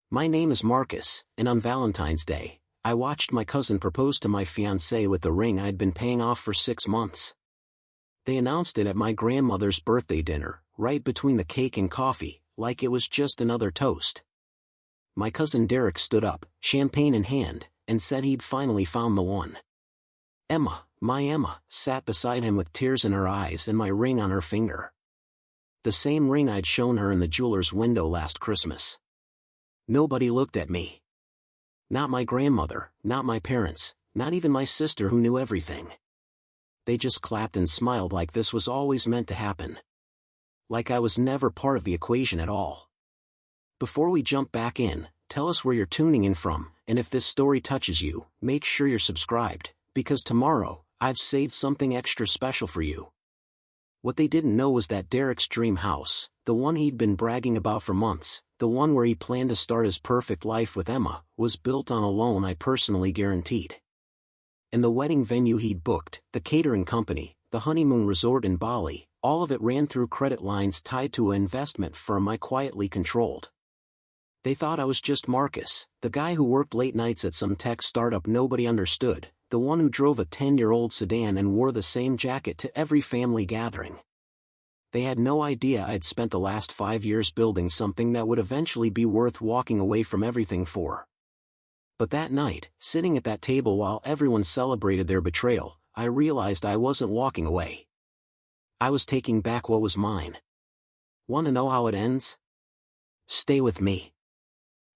My name is Marcus, and on Valentine's Day, I watched my cousin propose to my fiancée with the ring I'd been paying off for 6 months. They announced it at my grandmother's birthday dinner, right between the cake and coffee, like it was just another toast. My cousin Derek stood up, champagne in hand, and said he'd finally found the one. Emma, my Emma, sat beside him with tears in her eyes and my ring on her finger. The same ring I'd shown her in the jeweler's window last Christmas. Nobody looked at me. Not my grandmother, not my parents, not even my sister who knew everything. They just clapped and smiled like this was always meant to happen. Like I was never part of the equation at all. Before we jump back in, tell us where you're tuning in from, and if this story touches you, make sure you're subscribed, because tomorrow, I've saved something extra special for you. What they didn't know was that Derek's dream house, the one he'd been bragging about for months, the one where he planned to start his perfect life with Emma, was built on a loan I personally guaranteed. And the wedding venue he'd booked, the catering company, the honeymoon resort in Bali, all of it ran through credit lines tied to an investment firm I quietly controlled. They thought I was just Marcus, the guy who worked late nights at some tech startup nobody understood, the one who drove a 10-year-old sedan and wore the same jacket to every family gathering. They had no idea I'd spent the last 5 years building something that would eventually be worth walking away from everything for. But that night, sitting at that table while everyone celebrated their betrayal, I realized I wasn't walking away. I was taking back what was mine. Want to know how it ends? Stay with me.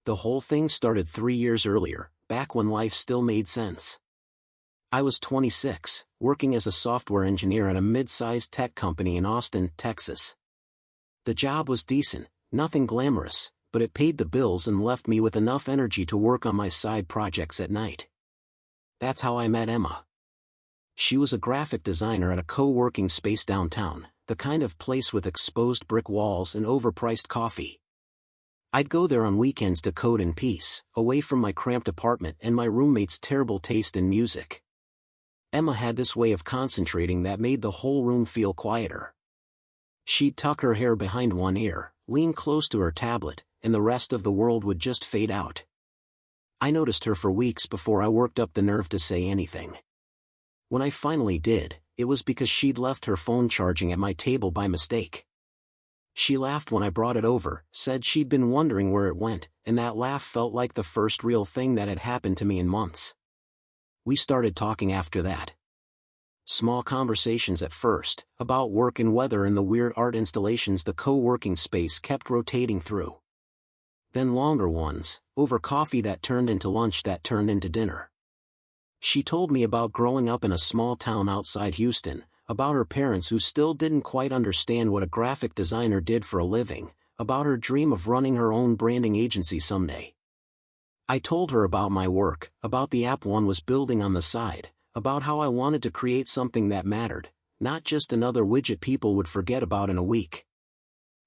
The whole thing started 3 years earlier, back when life still made sense. I was 26, working as a software engineer at a mid-sized tech company in Austin, Texas. The job was decent, nothing glamorous, but it paid the bills and left me with enough energy to work on my side projects at night. That's how I met Emma. She was a graphic designer at a co-working space downtown, the kind of place with exposed brick walls and overpriced coffee. I'd go there on weekends to code in peace, away from my cramped apartment and my roommate's terrible taste in music. Emma had this way of concentrating that made the whole room feel quieter. She'd tuck her hair behind one ear, lean close to her tablet, and the rest of the world would just fade out. I noticed her for weeks before I worked up the nerve to say anything. When I finally did, it was because she'd left her phone charging at my table by mistake. She laughed when I brought it over, said she'd been wondering where it went, and that laugh felt like the first real thing that had happened to me in months. We started talking after that. Small conversations at first, about work and weather and the weird art installations the co-working space kept rotating through. Then longer ones, over coffee that turned into lunch that turned into dinner. She told me about growing up in a small town outside Houston, about her parents who still didn't quite understand what a graphic designer did for a living, about her dream of running her own branding agency someday. I told her about my work, about the app one was building on the side, about how I wanted to create something that mattered, not just another widget people would forget about in a week.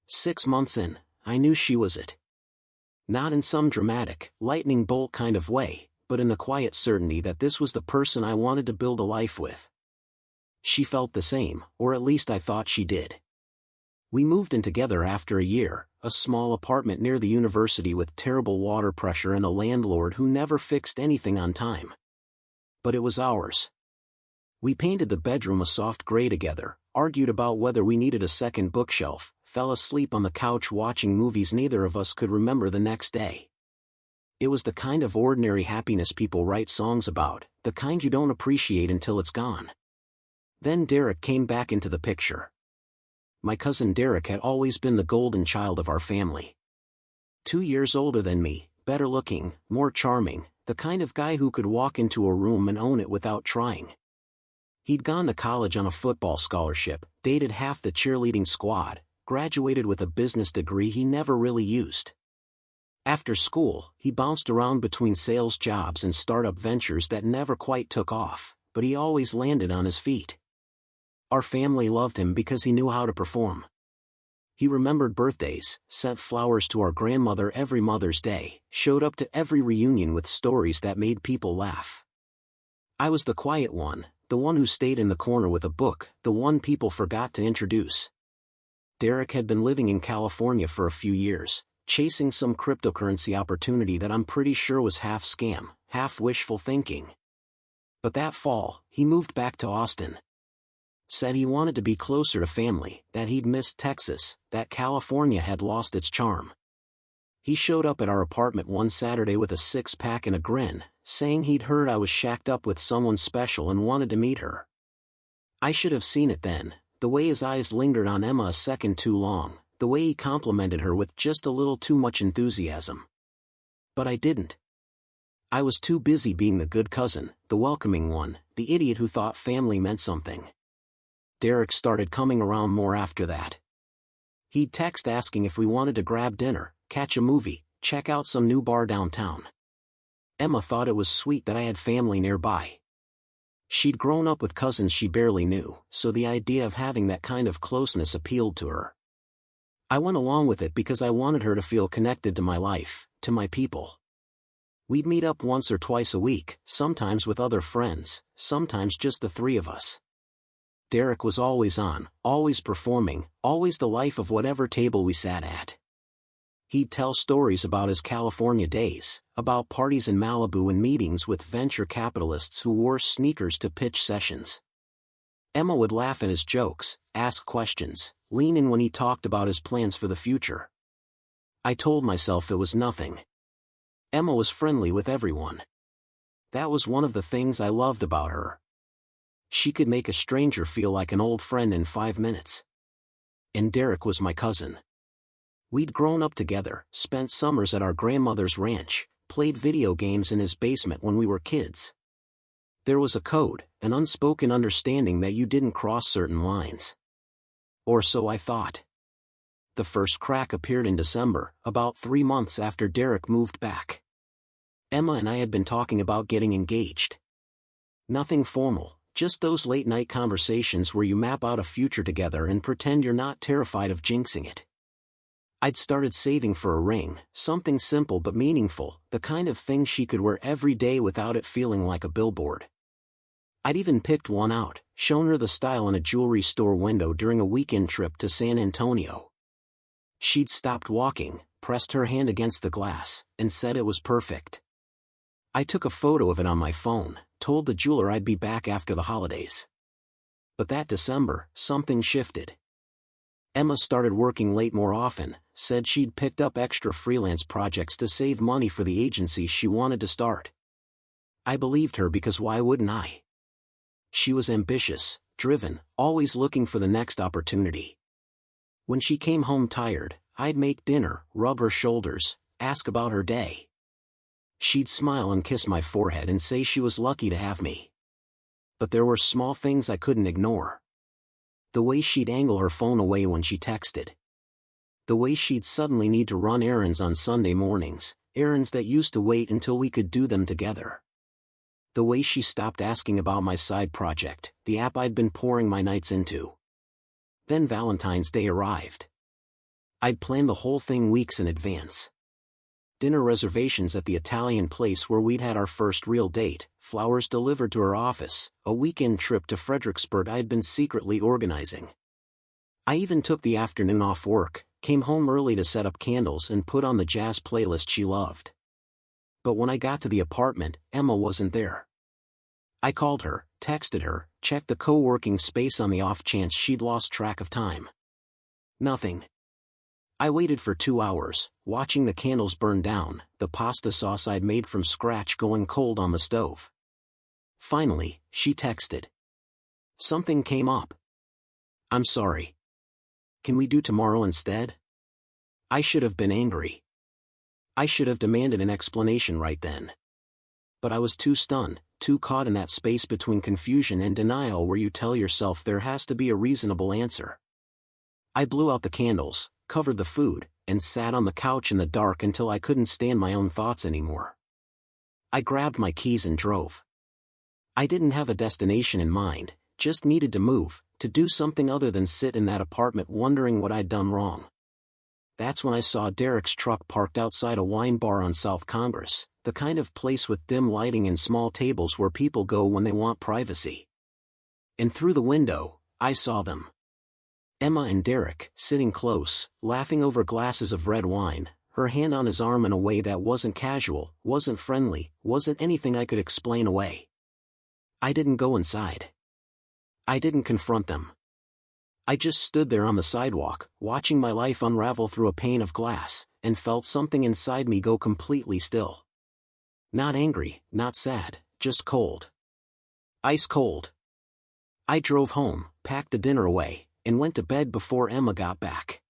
6 months in, I knew she was it. Not in some dramatic, lightning bolt kind of way, but in the quiet certainty that this was the person I wanted to build a life with. She felt the same, or at least I thought she did. We moved in together after a year, a small apartment near the university with terrible water pressure and a landlord who never fixed anything on time. But it was ours. We painted the bedroom a soft gray together, argued about whether we needed a second bookshelf, fell asleep on the couch watching movies neither of us could remember the next day. It was the kind of ordinary happiness people write songs about, the kind you don't appreciate until it's gone. Then Derek came back into the picture. My cousin Derek had always been the golden child of our family. 2 years older than me, better looking, more charming, the kind of guy who could walk into a room and own it without trying. He'd gone to college on a football scholarship, dated half the cheerleading squad, graduated with a business degree he never really used. After school, he bounced around between sales jobs and startup ventures that never quite took off, but he always landed on his feet. Our family loved him because he knew how to perform. He remembered birthdays, sent flowers to our grandmother every Mother's Day, showed up to every reunion with stories that made people laugh. I was the quiet one, the one who stayed in the corner with a book, the one people forgot to introduce. Derek had been living in California for a few years, chasing some cryptocurrency opportunity that I'm pretty sure was half scam, half wishful thinking. But that fall, he moved back to Austin. Said he wanted to be closer to family, that he'd missed Texas, that California had lost its charm. He showed up at our apartment one Saturday with a six-pack and a grin, saying he'd heard I was shacked up with someone special and wanted to meet her. I should have seen it then, the way his eyes lingered on Emma a second too long, the way he complimented her with just a little too much enthusiasm. But I didn't. I was too busy being the good cousin, the welcoming one, the idiot who thought family meant something. Derek started coming around more after that. He'd text asking if we wanted to grab dinner, catch a movie, check out some new bar downtown. Emma thought it was sweet that I had family nearby. She'd grown up with cousins she barely knew, so the idea of having that kind of closeness appealed to her. I went along with it because I wanted her to feel connected to my life, to my people. We'd meet up once or twice a week, sometimes with other friends, sometimes just the three of us. Derek was always on, always performing, always the life of whatever table we sat at. He'd tell stories about his California days, about parties in Malibu and meetings with venture capitalists who wore sneakers to pitch sessions. Emma would laugh at his jokes, ask questions, lean in when he talked about his plans for the future. I told myself it was nothing. Emma was friendly with everyone. That was one of the things I loved about her. She could make a stranger feel like an old friend in 5 minutes. And Derek was my cousin. We'd grown up together, spent summers at our grandmother's ranch, played video games in his basement when we were kids. There was a code, an unspoken understanding that you didn't cross certain lines. Or so I thought. The first crack appeared in December, about 3 months after Derek moved back. Emma and I had been talking about getting engaged. Nothing formal, just those late-night conversations where you map out a future together and pretend you're not terrified of jinxing it. I'd started saving for a ring, something simple but meaningful, the kind of thing she could wear every day without it feeling like a billboard. I'd even picked one out, shown her the style in a jewelry store window during a weekend trip to San Antonio. She'd stopped walking, pressed her hand against the glass, and said it was perfect. I took a photo of it on my phone, told the jeweler I'd be back after the holidays. But that December, something shifted. Emma started working late more often, said she'd picked up extra freelance projects to save money for the agency she wanted to start. I believed her because why wouldn't I? She was ambitious, driven, always looking for the next opportunity. When she came home tired, I'd make dinner, rub her shoulders, ask about her day. She'd smile and kiss my forehead and say she was lucky to have me. But there were small things I couldn't ignore. The way she'd angle her phone away when she texted. The way she'd suddenly need to run errands on Sunday mornings, errands that used to wait until we could do them together. The way she stopped asking about my side project, the app I'd been pouring my nights into. Then Valentine's Day arrived. I'd planned the whole thing weeks in advance. Dinner reservations at the Italian place where we'd had our first real date, flowers delivered to her office, a weekend trip to Fredericksburg I'd been secretly organizing. I even took the afternoon off work, came home early to set up candles and put on the jazz playlist she loved. But when I got to the apartment, Emma wasn't there. I called her, texted her, checked the co-working space on the off chance she'd lost track of time. Nothing. I waited for 2 hours, watching the candles burn down, the pasta sauce I'd made from scratch going cold on the stove. Finally, she texted. Something came up. I'm sorry. Can we do tomorrow instead? I should have been angry. I should have demanded an explanation right then. But I was too stunned, too caught in that space between confusion and denial where you tell yourself there has to be a reasonable answer. I blew out the candles, covered the food, and sat on the couch in the dark until I couldn't stand my own thoughts anymore. I grabbed my keys and drove. I didn't have a destination in mind, just needed to move, to do something other than sit in that apartment wondering what I'd done wrong. That's when I saw Derek's truck parked outside a wine bar on South Congress, the kind of place with dim lighting and small tables where people go when they want privacy. And through the window, I saw them. Emma and Derek, sitting close, laughing over glasses of red wine, her hand on his arm in a way that wasn't casual, wasn't friendly, wasn't anything I could explain away. I didn't go inside. I didn't confront them. I just stood there on the sidewalk, watching my life unravel through a pane of glass, and felt something inside me go completely still. Not angry, not sad, just cold. Ice cold. I drove home, packed the dinner away, and went to bed before Emma got back.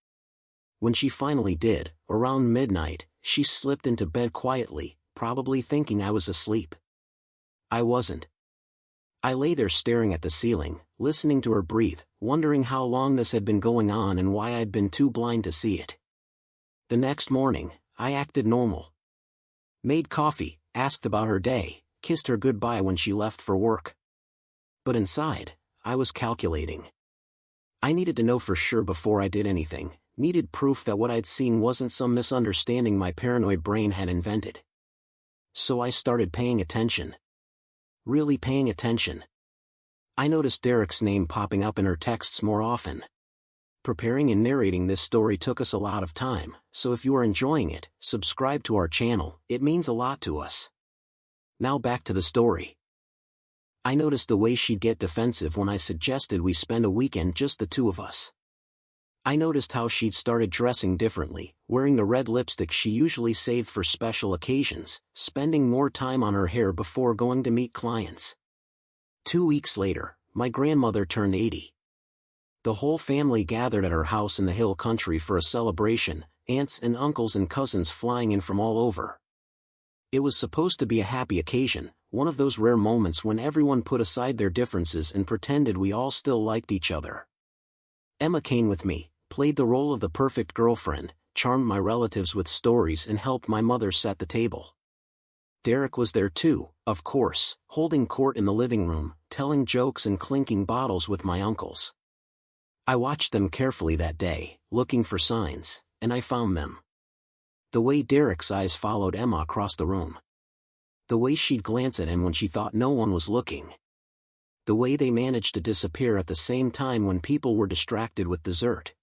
When she finally did, around midnight, she slipped into bed quietly, probably thinking I was asleep. I wasn't. I lay there staring at the ceiling, listening to her breathe, wondering how long this had been going on and why I'd been too blind to see it. The next morning, I acted normal. Made coffee, asked about her day, kissed her goodbye when she left for work. But inside, I was calculating. I needed to know for sure before I did anything, needed proof that what I'd seen wasn't some misunderstanding my paranoid brain had invented. So I started paying attention. Really paying attention. I noticed Derek's name popping up in her texts more often. Preparing and narrating this story took us a lot of time, so if you are enjoying it, subscribe to our channel, it means a lot to us. Now back to the story. I noticed the way she'd get defensive when I suggested we spend a weekend just the two of us. I noticed how she'd started dressing differently, wearing the red lipstick she usually saved for special occasions, spending more time on her hair before going to meet clients. 2 weeks later, my grandmother turned 80. The whole family gathered at her house in the hill country for a celebration, aunts and uncles and cousins flying in from all over. It was supposed to be a happy occasion, one of those rare moments when everyone put aside their differences and pretended we all still liked each other. Emma came with me, played the role of the perfect girlfriend, charmed my relatives with stories and helped my mother set the table. Derek was there too, of course, holding court in the living room, telling jokes and clinking bottles with my uncles. I watched them carefully that day, looking for signs, and I found them. The way Derek's eyes followed Emma across the room. The way she'd glance at him when she thought no one was looking. The way they managed to disappear at the same time when people were distracted with dessert.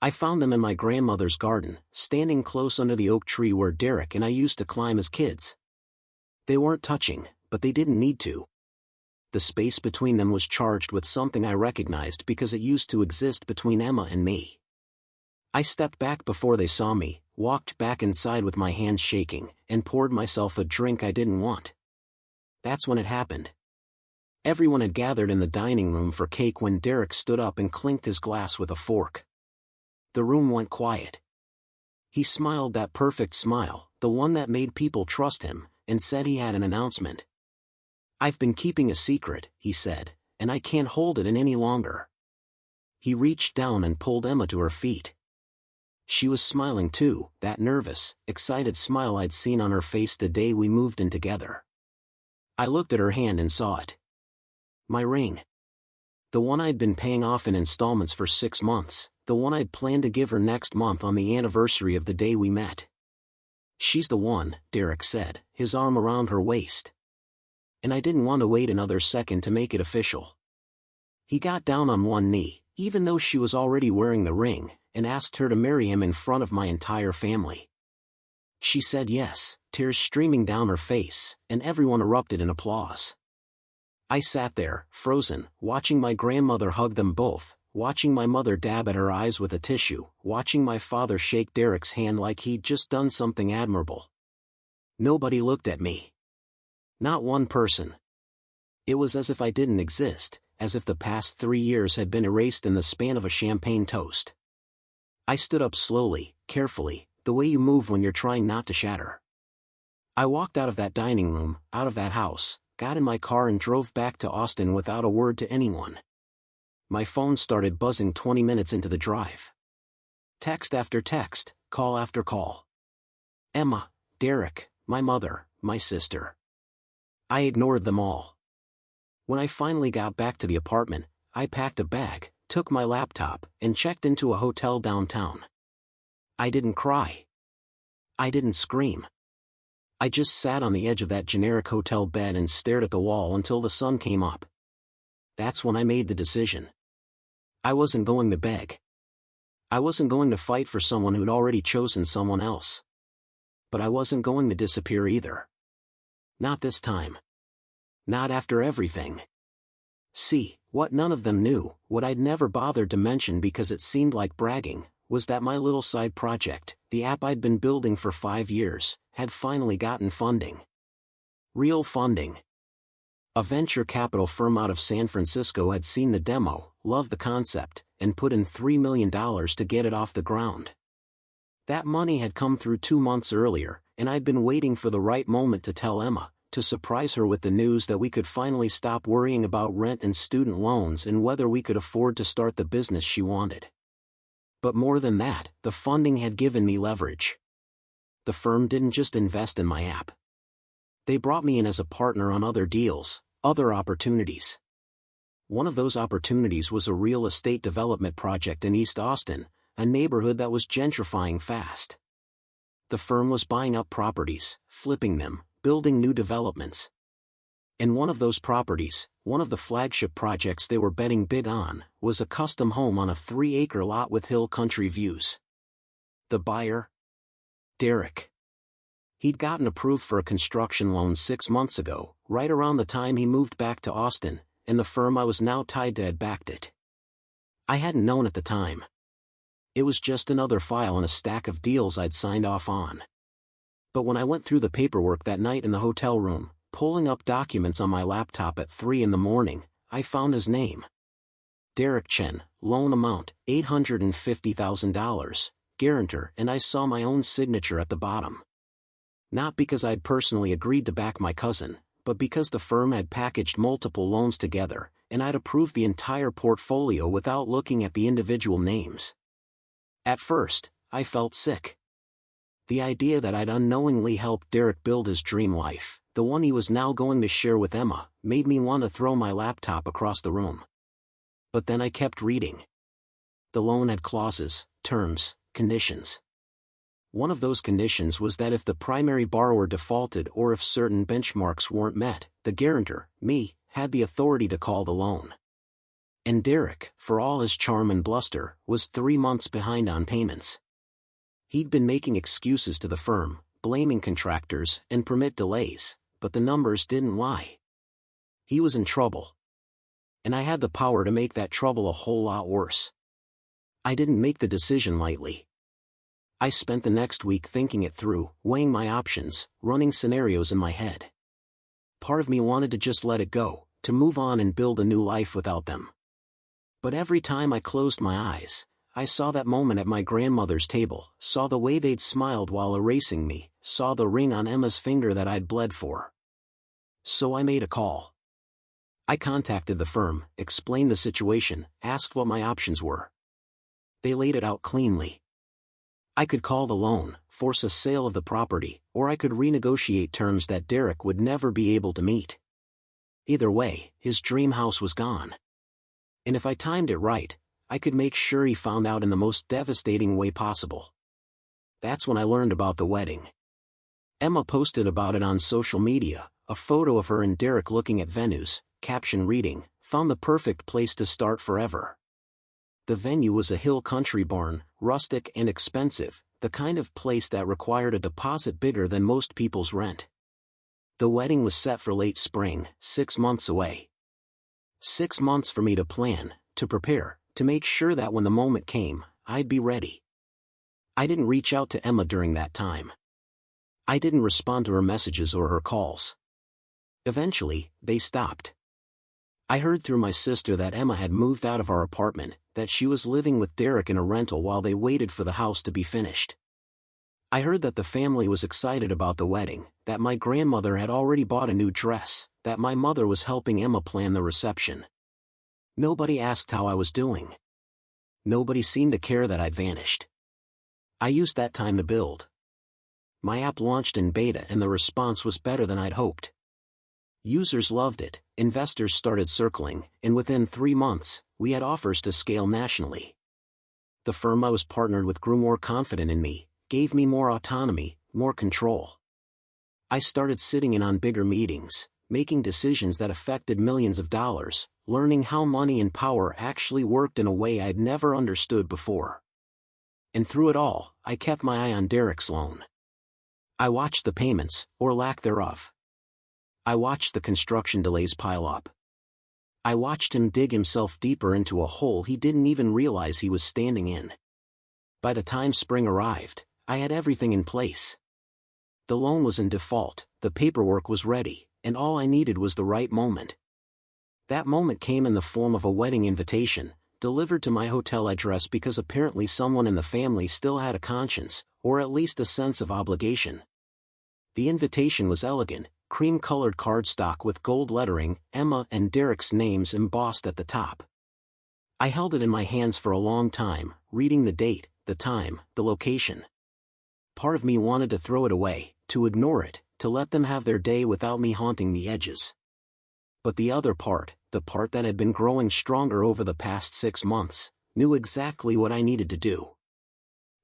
I found them in my grandmother's garden, standing close under the oak tree where Derek and I used to climb as kids. They weren't touching, but they didn't need to. The space between them was charged with something I recognized because it used to exist between Emma and me. I stepped back before they saw me, walked back inside with my hands shaking, and poured myself a drink I didn't want. That's when it happened. Everyone had gathered in the dining room for cake when Derek stood up and clinked his glass with a fork. The room went quiet. He smiled that perfect smile, the one that made people trust him, and said he had an announcement. "I've been keeping a secret," he said, "and I can't hold it in any longer." He reached down and pulled Emma to her feet. She was smiling too, that nervous, excited smile I'd seen on her face the day we moved in together. I looked at her hand and saw it. My ring. The one I'd been paying off in installments for 6 months, the one I'd planned to give her next month on the anniversary of the day we met. "She's the one," Derek said, his arm around her waist. And I didn't want to wait another second to make it official. He got down on one knee, even though she was already wearing the ring, and asked her to marry him in front of my entire family. She said yes, tears streaming down her face, and everyone erupted in applause. I sat there, frozen, watching my grandmother hug them both, watching my mother dab at her eyes with a tissue, watching my father shake Derek's hand like he'd just done something admirable. Nobody looked at me. Not one person. It was as if I didn't exist, as if the past 3 years had been erased in the span of a champagne toast. I stood up slowly, carefully, the way you move when you're trying not to shatter. I walked out of that dining room, out of that house, got in my car and drove back to Austin without a word to anyone. My phone started buzzing 20 minutes into the drive. Text after text, call after call. Emma, Derek, my mother, my sister. I ignored them all. When I finally got back to the apartment, I packed a bag, took my laptop, and checked into a hotel downtown. I didn't cry. I didn't scream. I just sat on the edge of that generic hotel bed and stared at the wall until the sun came up. That's when I made the decision. I wasn't going to beg. I wasn't going to fight for someone who'd already chosen someone else. But I wasn't going to disappear either. Not this time. Not after everything. See, what none of them knew, what I'd never bothered to mention because it seemed like bragging, was that my little side project, the app I'd been building for 5 years, had finally gotten funding. Real funding. A venture capital firm out of San Francisco had seen the demo, loved the concept, and put in $3 million to get it off the ground. That money had come through 2 months earlier, and I'd been waiting for the right moment to tell Emma, to surprise her with the news that we could finally stop worrying about rent and student loans and whether we could afford to start the business she wanted. But more than that, the funding had given me leverage. The firm didn't just invest in my app. They brought me in as a partner on other deals, other opportunities. One of those opportunities was a real estate development project in East Austin, a neighborhood that was gentrifying fast. The firm was buying up properties, flipping them, building new developments. And one of those properties, one of the flagship projects they were betting big on, was a custom home on a 3-acre lot with hill country views. The buyer? Derek. He'd gotten approved for a construction loan 6 months ago, right around the time he moved back to Austin, and the firm I was now tied to had backed it. I hadn't known at the time. It was just another file in a stack of deals I'd signed off on. But when I went through the paperwork that night in the hotel room, pulling up documents on my laptop at 3 in the morning, I found his name. Derek Chen, loan amount, $850,000, guarantor, and I saw my own signature at the bottom. Not because I'd personally agreed to back my cousin, but because the firm had packaged multiple loans together, and I'd approved the entire portfolio without looking at the individual names. At first, I felt sick. The idea that I'd unknowingly helped Derek build his dream life, the one he was now going to share with Emma, made me want to throw my laptop across the room. But then I kept reading. The loan had clauses, terms, conditions. One of those conditions was that if the primary borrower defaulted or if certain benchmarks weren't met, the guarantor, me, had the authority to call the loan. And Derek, for all his charm and bluster, was 3 months behind on payments. He'd been making excuses to the firm, blaming contractors and permit delays, but the numbers didn't lie. He was in trouble. And I had the power to make that trouble a whole lot worse. I didn't make the decision lightly. I spent the next week thinking it through, weighing my options, running scenarios in my head. Part of me wanted to just let it go, to move on and build a new life without them. But every time I closed my eyes, I saw that moment at my grandmother's table, saw the way they'd smiled while erasing me, saw the ring on Emma's finger that I'd bled for. So I made a call. I contacted the firm, explained the situation, asked what my options were. They laid it out cleanly. I could call the loan, force a sale of the property, or I could renegotiate terms that Derek would never be able to meet. Either way, his dream house was gone. And if I timed it right, I could make sure he found out in the most devastating way possible. That's when I learned about the wedding. Emma posted about it on social media, a photo of her and Derek looking at venues, caption reading, "Found the perfect place to start forever." The venue was a hill country barn, rustic and expensive, the kind of place that required a deposit bigger than most people's rent. The wedding was set for late spring, 6 months away. 6 months for me to plan, to prepare, to make sure that when the moment came, I'd be ready. I didn't reach out to Emma during that time. I didn't respond to her messages or her calls. Eventually, they stopped. I heard through my sister that Emma had moved out of our apartment, that she was living with Derek in a rental while they waited for the house to be finished. I heard that the family was excited about the wedding, that my grandmother had already bought a new dress, that my mother was helping Emma plan the reception. Nobody asked how I was doing. Nobody seemed to care that I'd vanished. I used that time to build. My app launched in beta and the response was better than I'd hoped. Users loved it, investors started circling, and within 3 months, we had offers to scale nationally. The firm I was partnered with grew more confident in me, gave me more autonomy, more control. I started sitting in on bigger meetings, making decisions that affected millions of dollars, learning how money and power actually worked in a way I'd never understood before. And through it all, I kept my eye on Derek's loan. I watched the payments, or lack thereof. I watched the construction delays pile up. I watched him dig himself deeper into a hole he didn't even realize he was standing in. By the time spring arrived, I had everything in place. The loan was in default, the paperwork was ready, and all I needed was the right moment. That moment came in the form of a wedding invitation, delivered to my hotel address because apparently someone in the family still had a conscience, or at least a sense of obligation. The invitation was elegant, cream-colored cardstock with gold lettering, Emma and Derek's names embossed at the top. I held it in my hands for a long time, reading the date, the time, the location. Part of me wanted to throw it away, to ignore it, to let them have their day without me haunting the edges. But the other part, the part that had been growing stronger over the past 6 months, knew exactly what I needed to do.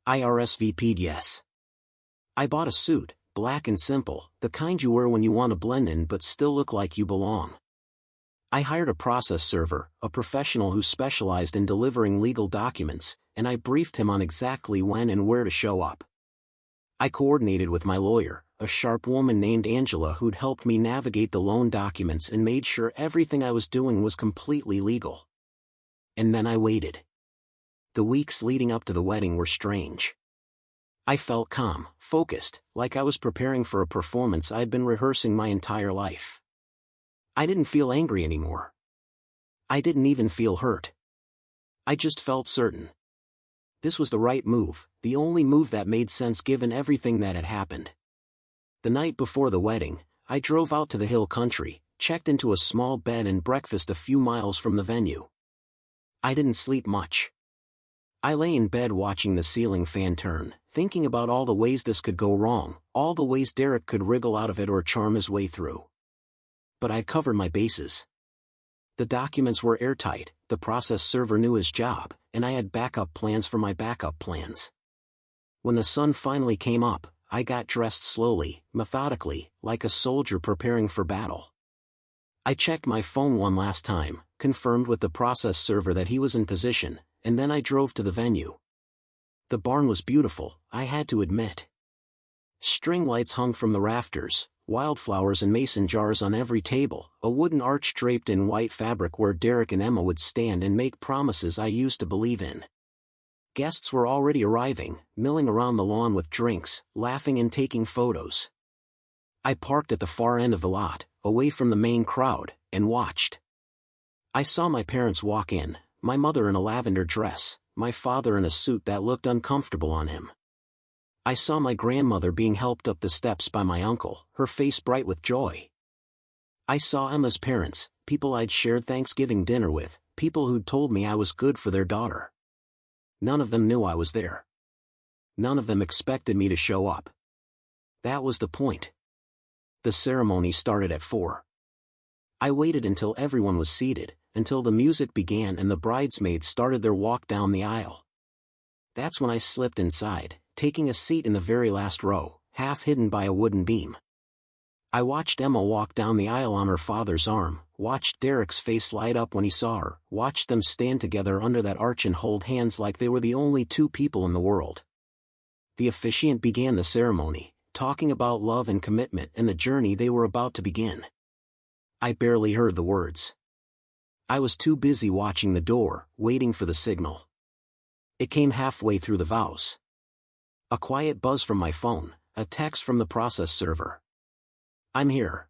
I RSVP'd yes. I bought a suit, black and simple, the kind you wear when you want to blend in but still look like you belong. I hired a process server, a professional who specialized in delivering legal documents, and I briefed him on exactly when and where to show up. I coordinated with my lawyer, a sharp woman named Angela who'd helped me navigate the loan documents and made sure everything I was doing was completely legal. And then I waited. The weeks leading up to the wedding were strange. I felt calm, focused, like I was preparing for a performance I'd been rehearsing my entire life. I didn't feel angry anymore. I didn't even feel hurt. I just felt certain. This was the right move, the only move that made sense given everything that had happened. The night before the wedding, I drove out to the hill country, checked into a small bed and breakfast a few miles from the venue. I didn't sleep much. I lay in bed watching the ceiling fan turn, thinking about all the ways this could go wrong, all the ways Derek could wriggle out of it or charm his way through. But I'd covered my bases. The documents were airtight, the process server knew his job, and I had backup plans for my backup plans. When the sun finally came up, I got dressed slowly, methodically, like a soldier preparing for battle. I checked my phone one last time, confirmed with the process server that he was in position, and then I drove to the venue. The barn was beautiful, I had to admit. String lights hung from the rafters, wildflowers and mason jars on every table, a wooden arch draped in white fabric where Derek and Emma would stand and make promises I used to believe in. Guests were already arriving, milling around the lawn with drinks, laughing and taking photos. I parked at the far end of the lot, away from the main crowd, and watched. I saw my parents walk in, my mother in a lavender dress, my father in a suit that looked uncomfortable on him. I saw my grandmother being helped up the steps by my uncle, her face bright with joy. I saw Emma's parents, people I'd shared Thanksgiving dinner with, people who'd told me I was good for their daughter. None of them knew I was there. None of them expected me to show up. That was the point. The ceremony started at 4. I waited until everyone was seated, until the music began and the bridesmaids started their walk down the aisle. That's when I slipped inside, taking a seat in the very last row, half hidden by a wooden beam. I watched Emma walk down the aisle on her father's arm, watched Derek's face light up when he saw her, watched them stand together under that arch and hold hands like they were the only two people in the world. The officiant began the ceremony, talking about love and commitment and the journey they were about to begin. I barely heard the words. I was too busy watching the door, waiting for the signal. It came halfway through the vows. A quiet buzz from my phone, a text from the process server. I'm here.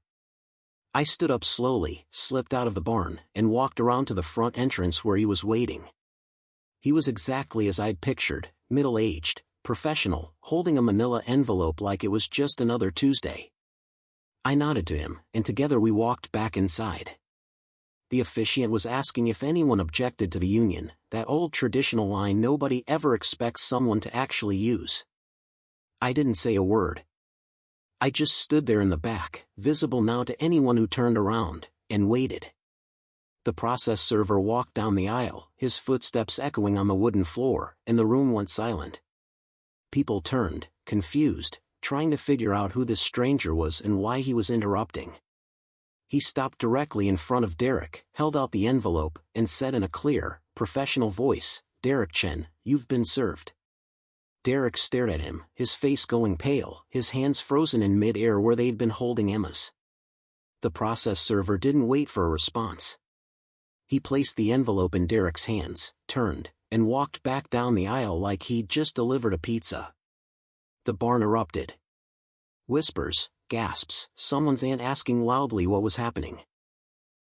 I stood up slowly, slipped out of the barn, and walked around to the front entrance where he was waiting. He was exactly as I'd pictured, middle-aged, professional, holding a manila envelope like it was just another Tuesday. I nodded to him, and together we walked back inside. The officiant was asking if anyone objected to the union, that old traditional line nobody ever expects someone to actually use. I didn't say a word. I just stood there in the back, visible now to anyone who turned around, and waited. The process server walked down the aisle, his footsteps echoing on the wooden floor, and the room went silent. People turned, confused, trying to figure out who this stranger was and why he was interrupting. He stopped directly in front of Derek, held out the envelope, and said in a clear, professional voice, "Derek Chen, you've been served." Derek stared at him, his face going pale, his hands frozen in mid-air where they'd been holding Emma's. The process server didn't wait for a response. He placed the envelope in Derek's hands, turned, and walked back down the aisle like he'd just delivered a pizza. The barn erupted. Whispers, gasps, someone's aunt asking loudly what was happening.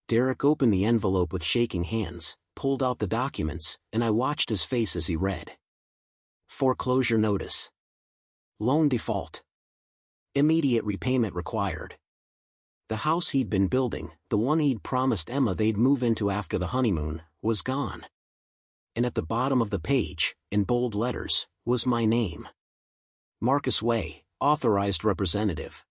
Derek opened the envelope with shaking hands, pulled out the documents, and I watched his face as he read. Foreclosure notice. Loan default. Immediate repayment required. The house he'd been building, the one he'd promised Emma they'd move into after the honeymoon, was gone. And at the bottom of the page, in bold letters, was my name. Marcus Way, authorized representative.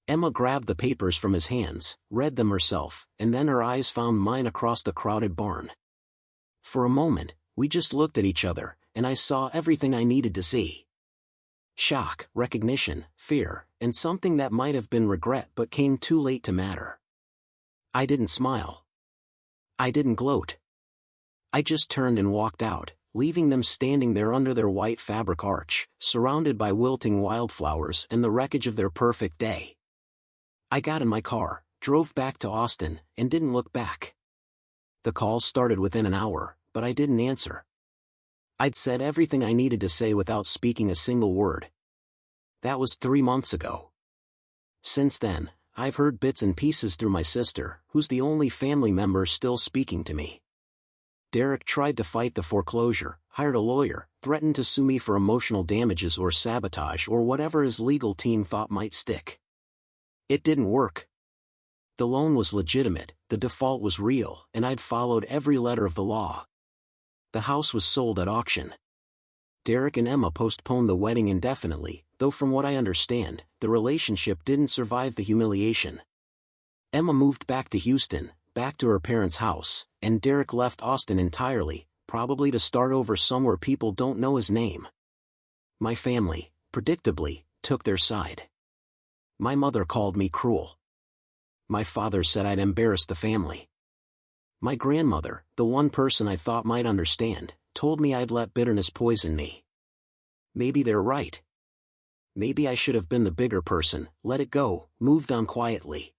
Emma grabbed the papers from his hands, read them herself, and then her eyes found mine across the crowded barn. For a moment, we just looked at each other, and I saw everything I needed to see. Shock, recognition, fear, and something that might have been regret but came too late to matter. I didn't smile. I didn't gloat. I just turned and walked out, leaving them standing there under their white fabric arch, surrounded by wilting wildflowers and the wreckage of their perfect day. I got in my car, drove back to Austin, and didn't look back. The calls started within an hour, but I didn't answer. I'd said everything I needed to say without speaking a single word. That was 3 months ago. Since then, I've heard bits and pieces through my sister, who's the only family member still speaking to me. Derek tried to fight the foreclosure, hired a lawyer, threatened to sue me for emotional damages or sabotage or whatever his legal team thought might stick. It didn't work. The loan was legitimate, the default was real, and I'd followed every letter of the law. The house was sold at auction. Derek and Emma postponed the wedding indefinitely, though from what I understand, the relationship didn't survive the humiliation. Emma moved back to Houston, back to her parents' house, and Derek left Austin entirely, probably to start over somewhere people don't know his name. My family, predictably, took their side. My mother called me cruel. My father said I'd embarrassed the family. My grandmother, the one person I thought might understand, told me I'd let bitterness poison me. Maybe they're right. Maybe I should have been the bigger person, let it go, moved on quietly.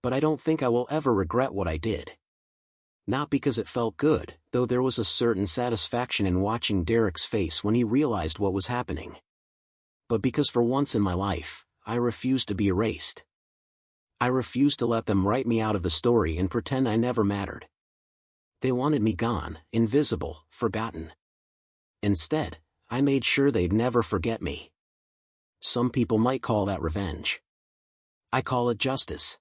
But I don't think I will ever regret what I did. Not because it felt good, though there was a certain satisfaction in watching Derek's face when he realized what was happening. But because for once in my life, I refused to be erased. I refused to let them write me out of the story and pretend I never mattered. They wanted me gone, invisible, forgotten. Instead, I made sure they'd never forget me. Some people might call that revenge. I call it justice.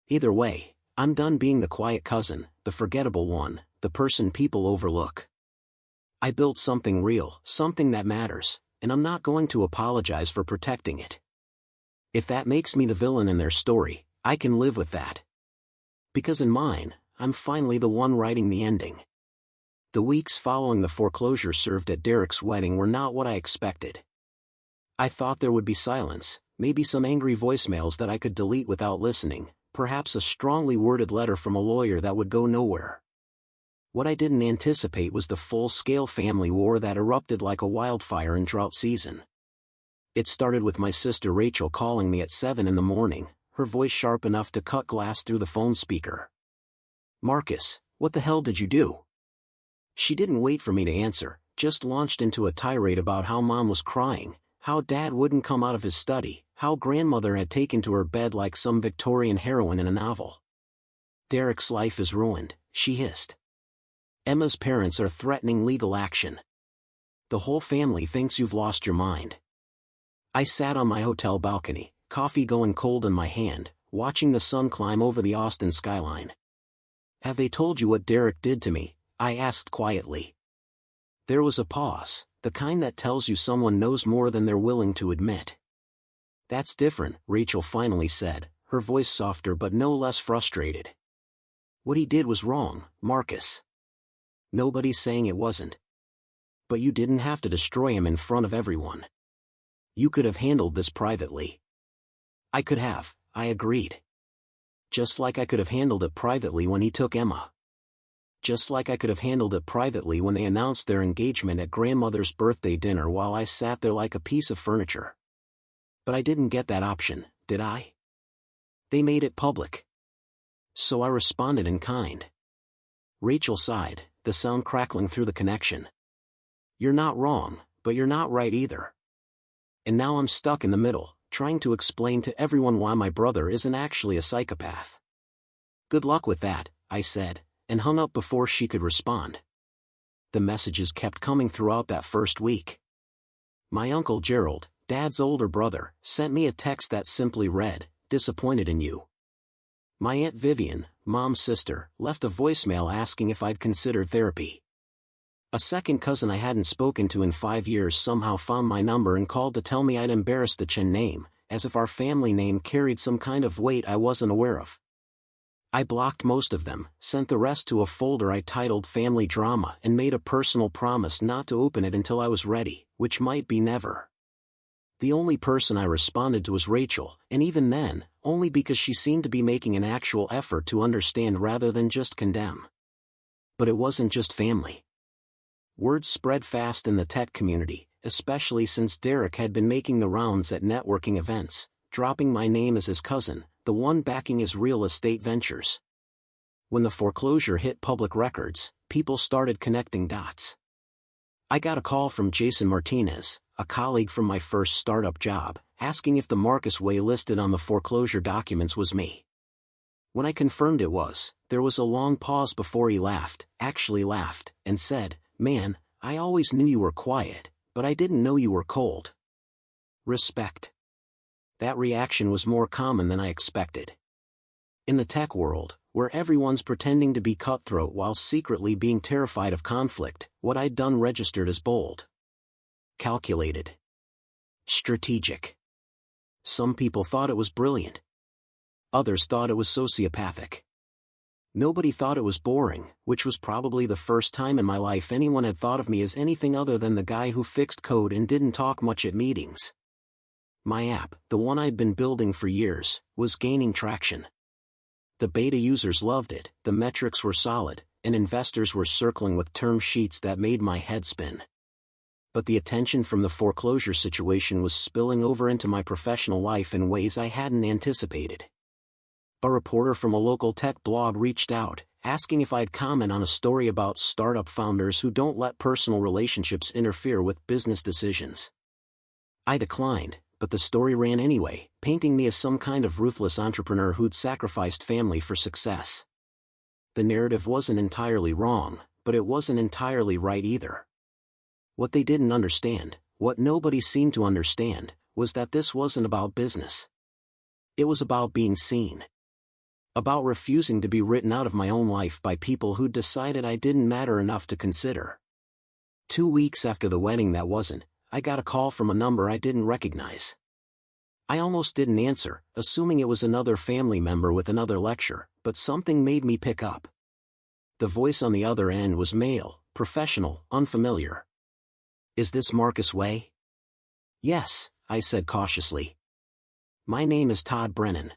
Either way, I'm done being the quiet cousin, the forgettable one, the person people overlook. I built something real, something that matters, and I'm not going to apologize for protecting it. If that makes me the villain in their story, I can live with that. Because in mine, I'm finally the one writing the ending. The weeks following the foreclosure served at Derek's wedding were not what I expected. I thought there would be silence, maybe some angry voicemails that I could delete without listening, perhaps a strongly worded letter from a lawyer that would go nowhere. What I didn't anticipate was the full-scale family war that erupted like a wildfire in drought season. It started with my sister Rachel calling me at 7 in the morning, her voice sharp enough to cut glass through the phone speaker. "Marcus, what the hell did you do?" She didn't wait for me to answer, just launched into a tirade about how Mom was crying, how Dad wouldn't come out of his study, how Grandmother had taken to her bed like some Victorian heroine in a novel. "Derek's life is ruined," she hissed. "Emma's parents are threatening legal action. The whole family thinks you've lost your mind." I sat on my hotel balcony, coffee going cold in my hand, watching the sun climb over the Austin skyline. "Have they told you what Derek did to me?" I asked quietly. There was a pause, the kind that tells you someone knows more than they're willing to admit. "That's different," Rachel finally said, her voice softer but no less frustrated. "What he did was wrong, Marcus. Nobody's saying it wasn't. But you didn't have to destroy him in front of everyone. You could have handled this privately." "I could have," I agreed. "Just like I could have handled it privately when he took Emma." just like I could have handled it privately when they announced their engagement at grandmother's birthday dinner while I sat there like a piece of furniture. But I didn't get that option, did I? They made it public. So I responded in kind. Rachel sighed, the sound crackling through the connection. You're not wrong, but you're not right either. And now I'm stuck in the middle, trying to explain to everyone why my brother isn't actually a psychopath. Good luck with that, I said, and hung up before she could respond. The messages kept coming throughout that first week. My Uncle Gerald, Dad's older brother, sent me a text that simply read, "Disappointed in you." My Aunt Vivian, Mom's sister, left a voicemail asking if I'd considered therapy. A second cousin I hadn't spoken to in 5 years somehow found my number and called to tell me I'd embarrassed the Chen name, as if our family name carried some kind of weight I wasn't aware of. I blocked most of them, sent the rest to a folder I titled Family Drama and made a personal promise not to open it until I was ready, which might be never. The only person I responded to was Rachel, and even then, only because she seemed to be making an actual effort to understand rather than just condemn. But it wasn't just family. Word spread fast in the tech community, especially since Derek had been making the rounds at networking events, dropping my name as his cousin, the one backing his real estate ventures. When the foreclosure hit public records, people started connecting dots. I got a call from Jason Martinez, a colleague from my first startup job, asking if the Marcus Way listed on the foreclosure documents was me. When I confirmed it was, there was a long pause before he actually laughed, and said, "Man, I always knew you were quiet, but I didn't know you were cold." Respect. That reaction was more common than I expected. In the tech world, where everyone's pretending to be cutthroat while secretly being terrified of conflict, what I'd done registered as bold. Calculated. Strategic. Some people thought it was brilliant. Others thought it was sociopathic. Nobody thought it was boring, which was probably the first time in my life anyone had thought of me as anything other than the guy who fixed code and didn't talk much at meetings. My app, the one I'd been building for years, was gaining traction. The beta users loved it, the metrics were solid, and investors were circling with term sheets that made my head spin. But the attention from the foreclosure situation was spilling over into my professional life in ways I hadn't anticipated. A reporter from a local tech blog reached out, asking if I'd comment on a story about startup founders who don't let personal relationships interfere with business decisions. I declined, but the story ran anyway, painting me as some kind of ruthless entrepreneur who'd sacrificed family for success. The narrative wasn't entirely wrong, but it wasn't entirely right either. What they didn't understand, what nobody seemed to understand, was that this wasn't about business. It was about being seen. About refusing to be written out of my own life by people who'd decided I didn't matter enough to consider. 2 weeks after the wedding I got a call from a number I didn't recognize. I almost didn't answer, assuming it was another family member with another lecture, but something made me pick up. The voice on the other end was male, professional, unfamiliar. "Is this Marcus Way?" "Yes," I said cautiously. "My name is Todd Brennan.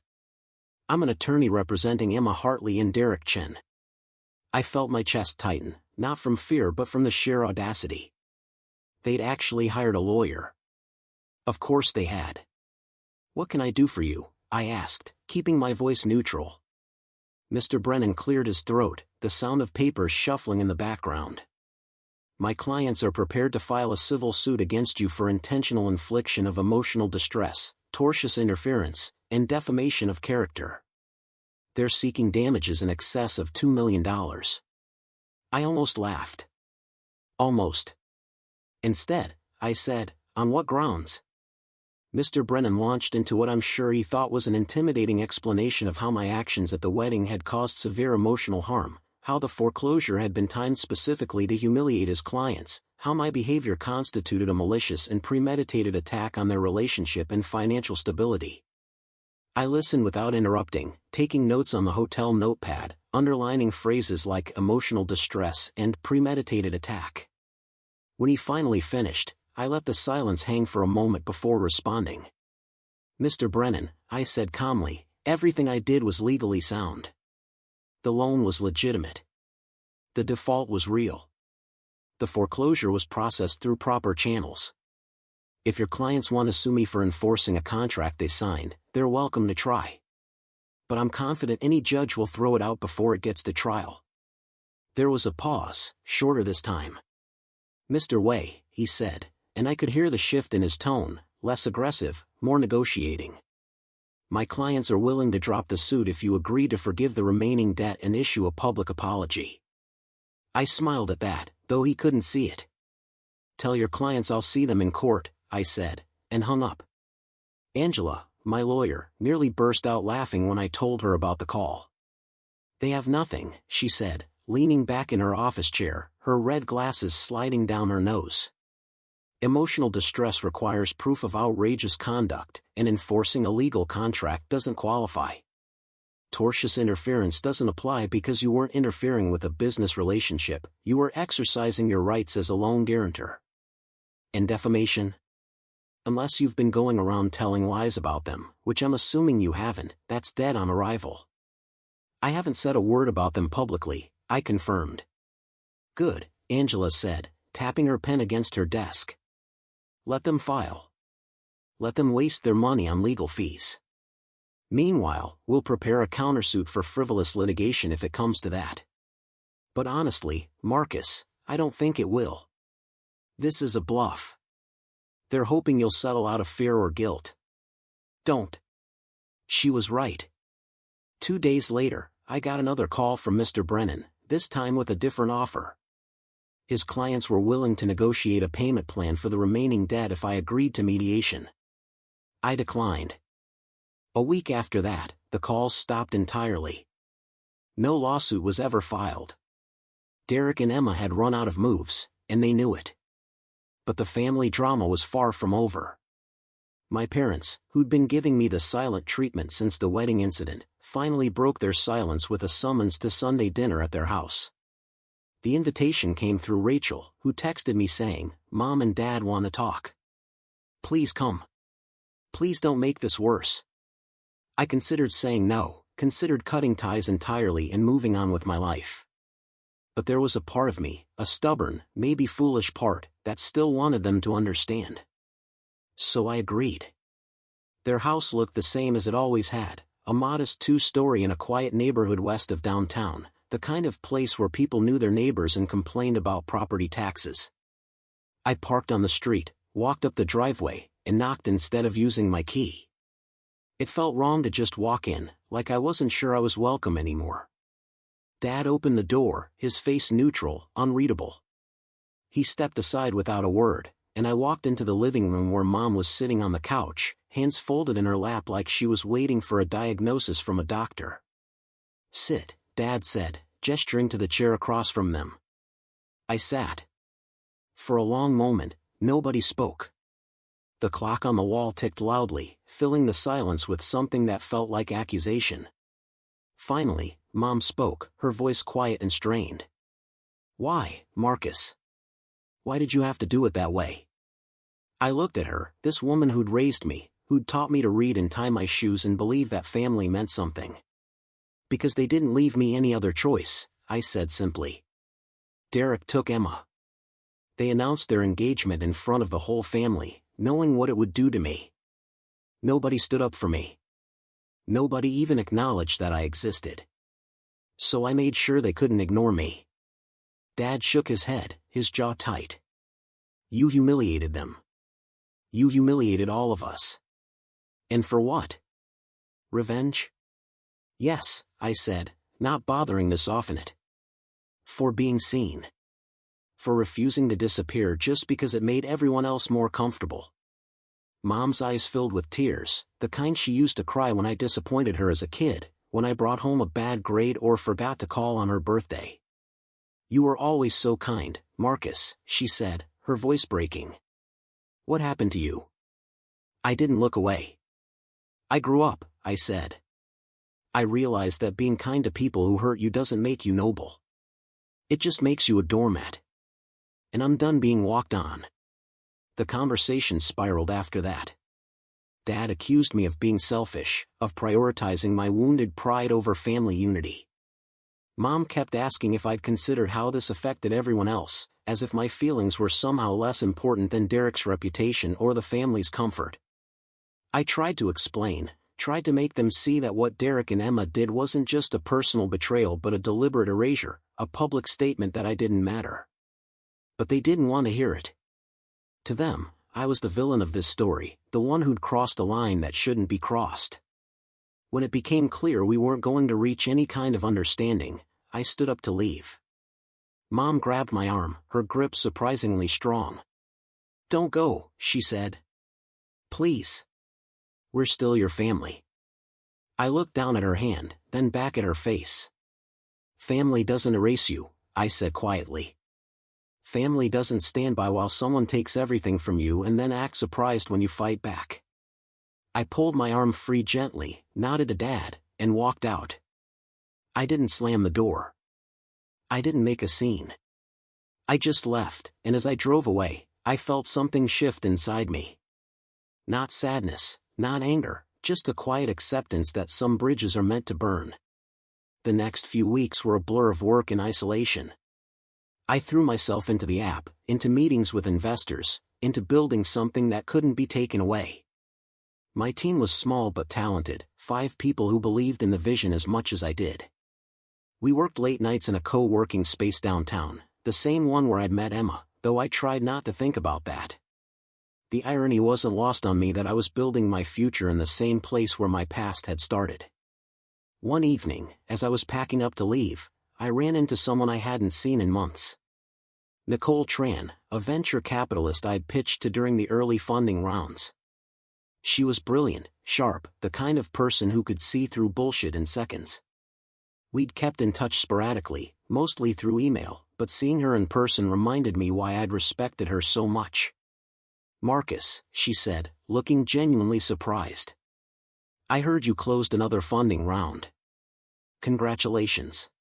I'm an attorney representing Emma Hartley and Derek Chen." I felt my chest tighten, not from fear but from the sheer audacity. They'd actually hired a lawyer. Of course they had. "What can I do for you?" I asked, keeping my voice neutral. Mr. Brennan cleared his throat, the sound of papers shuffling in the background. "My clients are prepared to file a civil suit against you for intentional infliction of emotional distress, tortious interference, and defamation of character. They're seeking damages in excess of $2 million. I almost laughed. Almost. "Instead," I said, "on what grounds?" Mr. Brennan launched into what I'm sure he thought was an intimidating explanation of how my actions at the wedding had caused severe emotional harm, how the foreclosure had been timed specifically to humiliate his clients, how my behavior constituted a malicious and premeditated attack on their relationship and financial stability. I listened without interrupting, taking notes on the hotel notepad, underlining phrases like emotional distress and premeditated attack. When he finally finished, I let the silence hang for a moment before responding. "Mr. Brennan," I said calmly, "everything I did was legally sound. The loan was legitimate. The default was real. The foreclosure was processed through proper channels. If your clients want to sue me for enforcing a contract they signed, they're welcome to try. But I'm confident any judge will throw it out before it gets to trial. There was a pause, shorter this time. "Mr. Way," he said, and I could hear the shift in his tone, less aggressive, more negotiating. "My clients are willing to drop the suit if you agree to forgive the remaining debt and issue a public apology." I smiled at that, though he couldn't see it. "Tell your clients I'll see them in court," I said, and hung up. Angela, my lawyer, nearly burst out laughing when I told her about the call. "They have nothing," she said, leaning back in her office chair, her red glasses sliding down her nose. "Emotional distress requires proof of outrageous conduct, and enforcing a legal contract doesn't qualify. Tortious interference doesn't apply because you weren't interfering with a business relationship, you were exercising your rights as a loan guarantor. And defamation? Unless you've been going around telling lies about them, which I'm assuming you haven't, that's dead on arrival." "I haven't said a word about them publicly," I confirmed. "Good," Angela said, tapping her pen against her desk. "Let them file. Let them waste their money on legal fees. Meanwhile, we'll prepare a countersuit for frivolous litigation if it comes to that. But honestly, Marcus, I don't think it will. This is a bluff. They're hoping you'll settle out of fear or guilt. Don't." She was right. 2 days later, I got another call from Mr. Brennan, this time with a different offer. His clients were willing to negotiate a payment plan for the remaining debt if I agreed to mediation. I declined. A week after that, the calls stopped entirely. No lawsuit was ever filed. Derek and Emma had run out of moves, and they knew it. But the family drama was far from over. My parents, who'd been giving me the silent treatment since the wedding incident, finally broke their silence with a summons to Sunday dinner at their house. The invitation came through Rachel, who texted me saying, "Mom and Dad want to talk. Please come. Please don't make this worse." I considered saying no, considered cutting ties entirely and moving on with my life. But there was a part of me, a stubborn, maybe foolish part, that still wanted them to understand. So I agreed. Their house looked the same as it always had, a modest 2-story in a quiet neighborhood west of downtown, the kind of place where people knew their neighbors and complained about property taxes. I parked on the street, walked up the driveway, and knocked instead of using my key. It felt wrong to just walk in, like I wasn't sure I was welcome anymore. Dad opened the door, his face neutral, unreadable. He stepped aside without a word, and I walked into the living room where Mom was sitting on the couch, hands folded in her lap like she was waiting for a diagnosis from a doctor. "Sit," Dad said, gesturing to the chair across from them. I sat. For a long moment, nobody spoke. The clock on the wall ticked loudly, filling the silence with something that felt like accusation. Finally, Mom spoke, her voice quiet and strained. "Why, Marcus? Why did you have to do it that way?" I looked at her, this woman who'd raised me, who'd taught me to read and tie my shoes and believe that family meant something. "Because they didn't leave me any other choice," I said simply. Derek took Emma. They announced their engagement in front of the whole family, knowing what it would do to me. Nobody stood up for me. Nobody even acknowledged that I existed. So I made sure they couldn't ignore me. Dad shook his head, his jaw tight. "You humiliated them. You humiliated all of us. And for what? Revenge?" "Yes," I said, not bothering to soften it. "For being seen. For refusing to disappear just because it made everyone else more comfortable." Mom's eyes filled with tears, the kind she used to cry when I disappointed her as a kid, when I brought home a bad grade or forgot to call on her birthday. "You were always so kind, Marcus," she said, her voice breaking. "What happened to you?" I didn't look away. "I grew up," I said. "I realized that being kind to people who hurt you doesn't make you noble. It just makes you a doormat. And I'm done being walked on." The conversation spiraled after that. Dad accused me of being selfish, of prioritizing my wounded pride over family unity. Mom kept asking if I'd considered how this affected everyone else, as if my feelings were somehow less important than Derek's reputation or the family's comfort. I tried to explain, tried to make them see that what Derek and Emma did wasn't just a personal betrayal but a deliberate erasure, a public statement that I didn't matter. But they didn't want to hear it. To them, I was the villain of this story, the one who'd crossed a line that shouldn't be crossed. When it became clear we weren't going to reach any kind of understanding, I stood up to leave. Mom grabbed my arm, her grip surprisingly strong. "Don't go," she said. "Please. We're still your family." I looked down at her hand, then back at her face. "Family doesn't erase you," I said quietly. "Family doesn't stand by while someone takes everything from you and then act surprised when you fight back." I pulled my arm free gently, nodded to Dad, and walked out. I didn't slam the door. I didn't make a scene. I just left, and as I drove away, I felt something shift inside me. Not sadness, not anger, just a quiet acceptance that some bridges are meant to burn. The next few weeks were a blur of work and isolation. I threw myself into the app, into meetings with investors, into building something that couldn't be taken away. My team was small but talented, 5 people who believed in the vision as much as I did. We worked late nights in a co-working space downtown, the same one where I'd met Emma, though I tried not to think about that. The irony wasn't lost on me that I was building my future in the same place where my past had started. One evening, as I was packing up to leave, I ran into someone I hadn't seen in months. Nicole Tran, a venture capitalist I'd pitched to during the early funding rounds. She was brilliant, sharp, the kind of person who could see through bullshit in seconds. We'd kept in touch sporadically, mostly through email, but seeing her in person reminded me why I'd respected her so much. "Marcus," she said, looking genuinely surprised. "I heard you closed another funding round. Congratulations."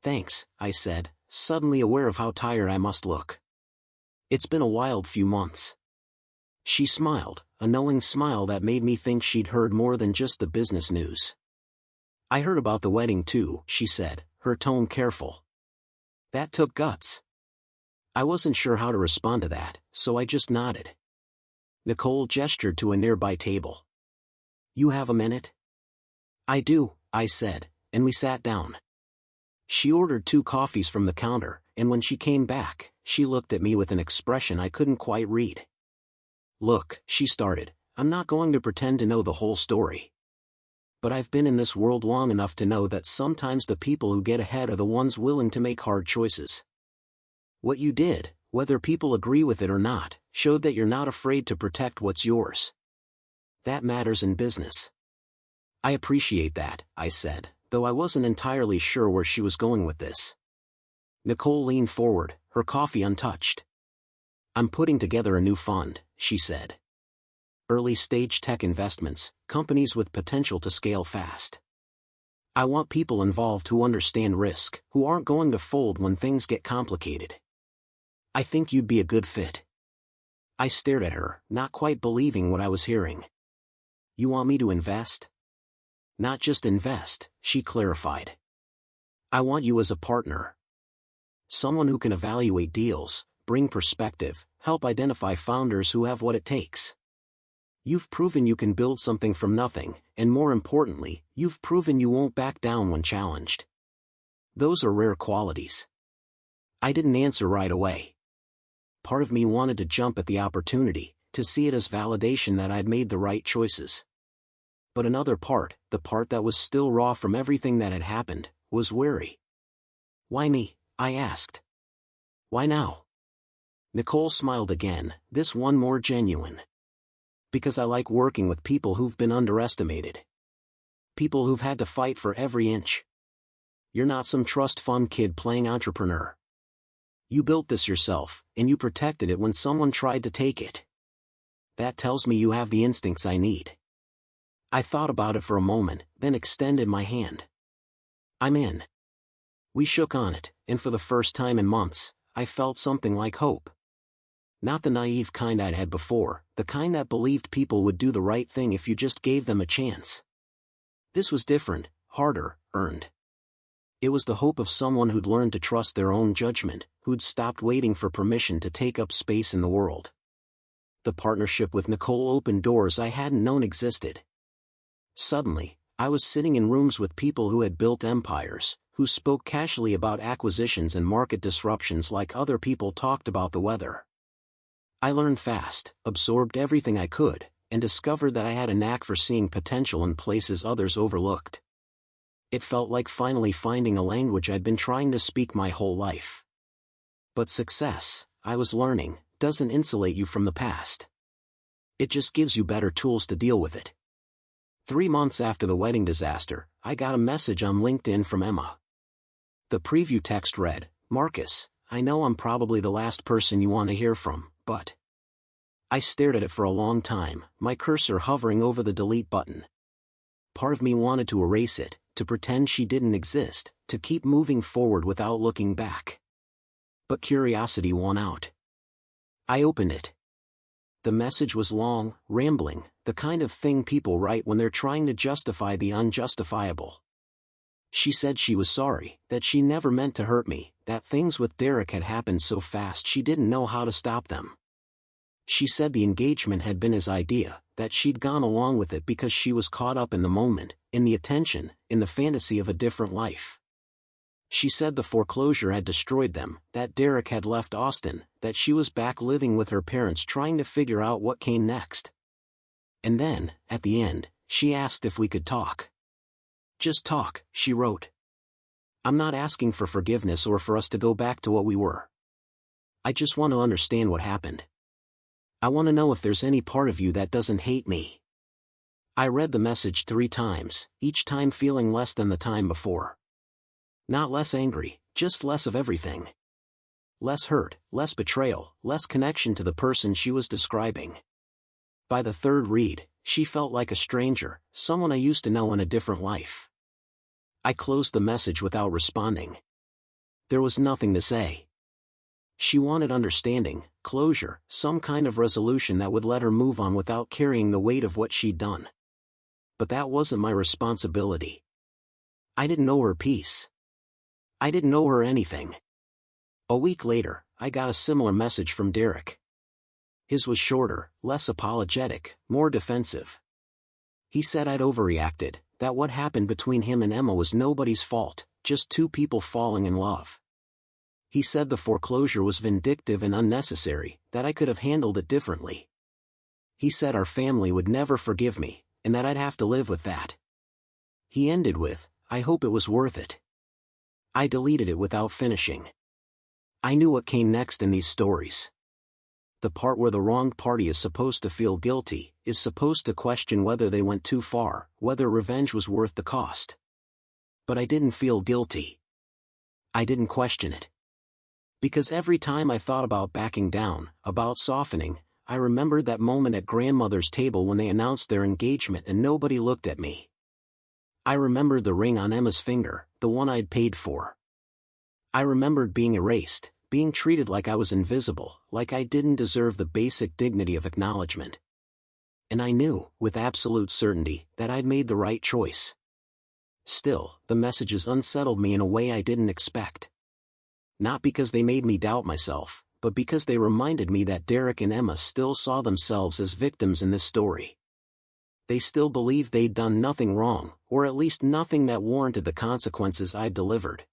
"Thanks," I said, suddenly aware of how tired I must look. "It's been a wild few months." She smiled, a knowing smile that made me think she'd heard more than just the business news. "I heard about the wedding too," she said, her tone careful. "That took guts." I wasn't sure how to respond to that, so I just nodded. Nicole gestured to a nearby table. "You have a minute?" "I do," I said, and we sat down. She ordered 2 coffees from the counter, and when she came back, she looked at me with an expression I couldn't quite read. "Look," she started, "I'm not going to pretend to know the whole story. But I've been in this world long enough to know that sometimes the people who get ahead are the ones willing to make hard choices. What you did, whether people agree with it or not, showed that you're not afraid to protect what's yours. That matters in business." "I appreciate that," I said, though I wasn't entirely sure where she was going with this. Nicole leaned forward, her coffee untouched. "I'm putting together a new fund," she said. "Early-stage tech investments, companies with potential to scale fast. I want people involved who understand risk, who aren't going to fold when things get complicated. I think you'd be a good fit." I stared at her, not quite believing what I was hearing. "You want me to invest?" "Not just invest," she clarified. "I want you as a partner. Someone who can evaluate deals, bring perspective, help identify founders who have what it takes. You've proven you can build something from nothing, and more importantly, you've proven you won't back down when challenged. Those are rare qualities." I didn't answer right away. Part of me wanted to jump at the opportunity, to see it as validation that I'd made the right choices. But another part, the part that was still raw from everything that had happened, was wary. "Why me?" I asked. "Why now?" Nicole smiled again, this one more genuine. "Because I like working with people who've been underestimated. People who've had to fight for every inch. You're not some trust fund kid playing entrepreneur. You built this yourself, and you protected it when someone tried to take it. That tells me you have the instincts I need." I thought about it for a moment, then extended my hand. "I'm in." We shook on it, and for the first time in months, I felt something like hope. Not the naive kind I'd had before, the kind that believed people would do the right thing if you just gave them a chance. This was different, harder, earned. It was the hope of someone who'd learned to trust their own judgment, who'd stopped waiting for permission to take up space in the world. The partnership with Nicole opened doors I hadn't known existed. Suddenly, I was sitting in rooms with people who had built empires, who spoke casually about acquisitions and market disruptions like other people talked about the weather. I learned fast, absorbed everything I could, and discovered that I had a knack for seeing potential in places others overlooked. It felt like finally finding a language I'd been trying to speak my whole life. But success, I was learning, doesn't insulate you from the past. It just gives you better tools to deal with it. 3 months after the wedding disaster, I got a message on LinkedIn from Emma. The preview text read, "Marcus, I know I'm probably the last person you want to hear from, but..." I stared at it for a long time, my cursor hovering over the delete button. Part of me wanted to erase it, to pretend she didn't exist, to keep moving forward without looking back. But curiosity won out. I opened it. The message was long, rambling, the kind of thing people write when they're trying to justify the unjustifiable. She said she was sorry, that she never meant to hurt me, that things with Derek had happened so fast she didn't know how to stop them. She said the engagement had been his idea, that she'd gone along with it because she was caught up in the moment, in the attention, in the fantasy of a different life. She said the foreclosure had destroyed them, that Derek had left Austin, that she was back living with her parents trying to figure out what came next. And then, at the end, she asked if we could talk. "Just talk," she wrote. "I'm not asking for forgiveness or for us to go back to what we were. I just want to understand what happened. I want to know if there's any part of you that doesn't hate me." I read the message 3 times, each time feeling less than the time before. Not less angry, just less of everything. Less hurt, less betrayal, less connection to the person she was describing. By the 3rd read, she felt like a stranger, someone I used to know in a different life. I closed the message without responding. There was nothing to say. She wanted understanding, closure, some kind of resolution that would let her move on without carrying the weight of what she'd done. But that wasn't my responsibility. I didn't know her peace. I didn't know her anything. A week later, I got a similar message from Derek. His was shorter, less apologetic, more defensive. He said I'd overreacted, that what happened between him and Emma was nobody's fault, just 2 people falling in love. He said the foreclosure was vindictive and unnecessary, that I could have handled it differently. He said our family would never forgive me, and that I'd have to live with that. He ended with, "I hope it was worth it." I deleted it without finishing. I knew what came next in these stories. The part where the wronged party is supposed to feel guilty, is supposed to question whether they went too far, whether revenge was worth the cost. But I didn't feel guilty. I didn't question it. Because every time I thought about backing down, about softening, I remembered that moment at grandmother's table when they announced their engagement and nobody looked at me. I remembered the ring on Emma's finger, the one I'd paid for. I remembered being erased, being treated like I was invisible, like I didn't deserve the basic dignity of acknowledgement. And I knew, with absolute certainty, that I'd made the right choice. Still, the messages unsettled me in a way I didn't expect. Not because they made me doubt myself, but because they reminded me that Derek and Emma still saw themselves as victims in this story. They still believed they'd done nothing wrong, or at least nothing that warranted the consequences I'd delivered.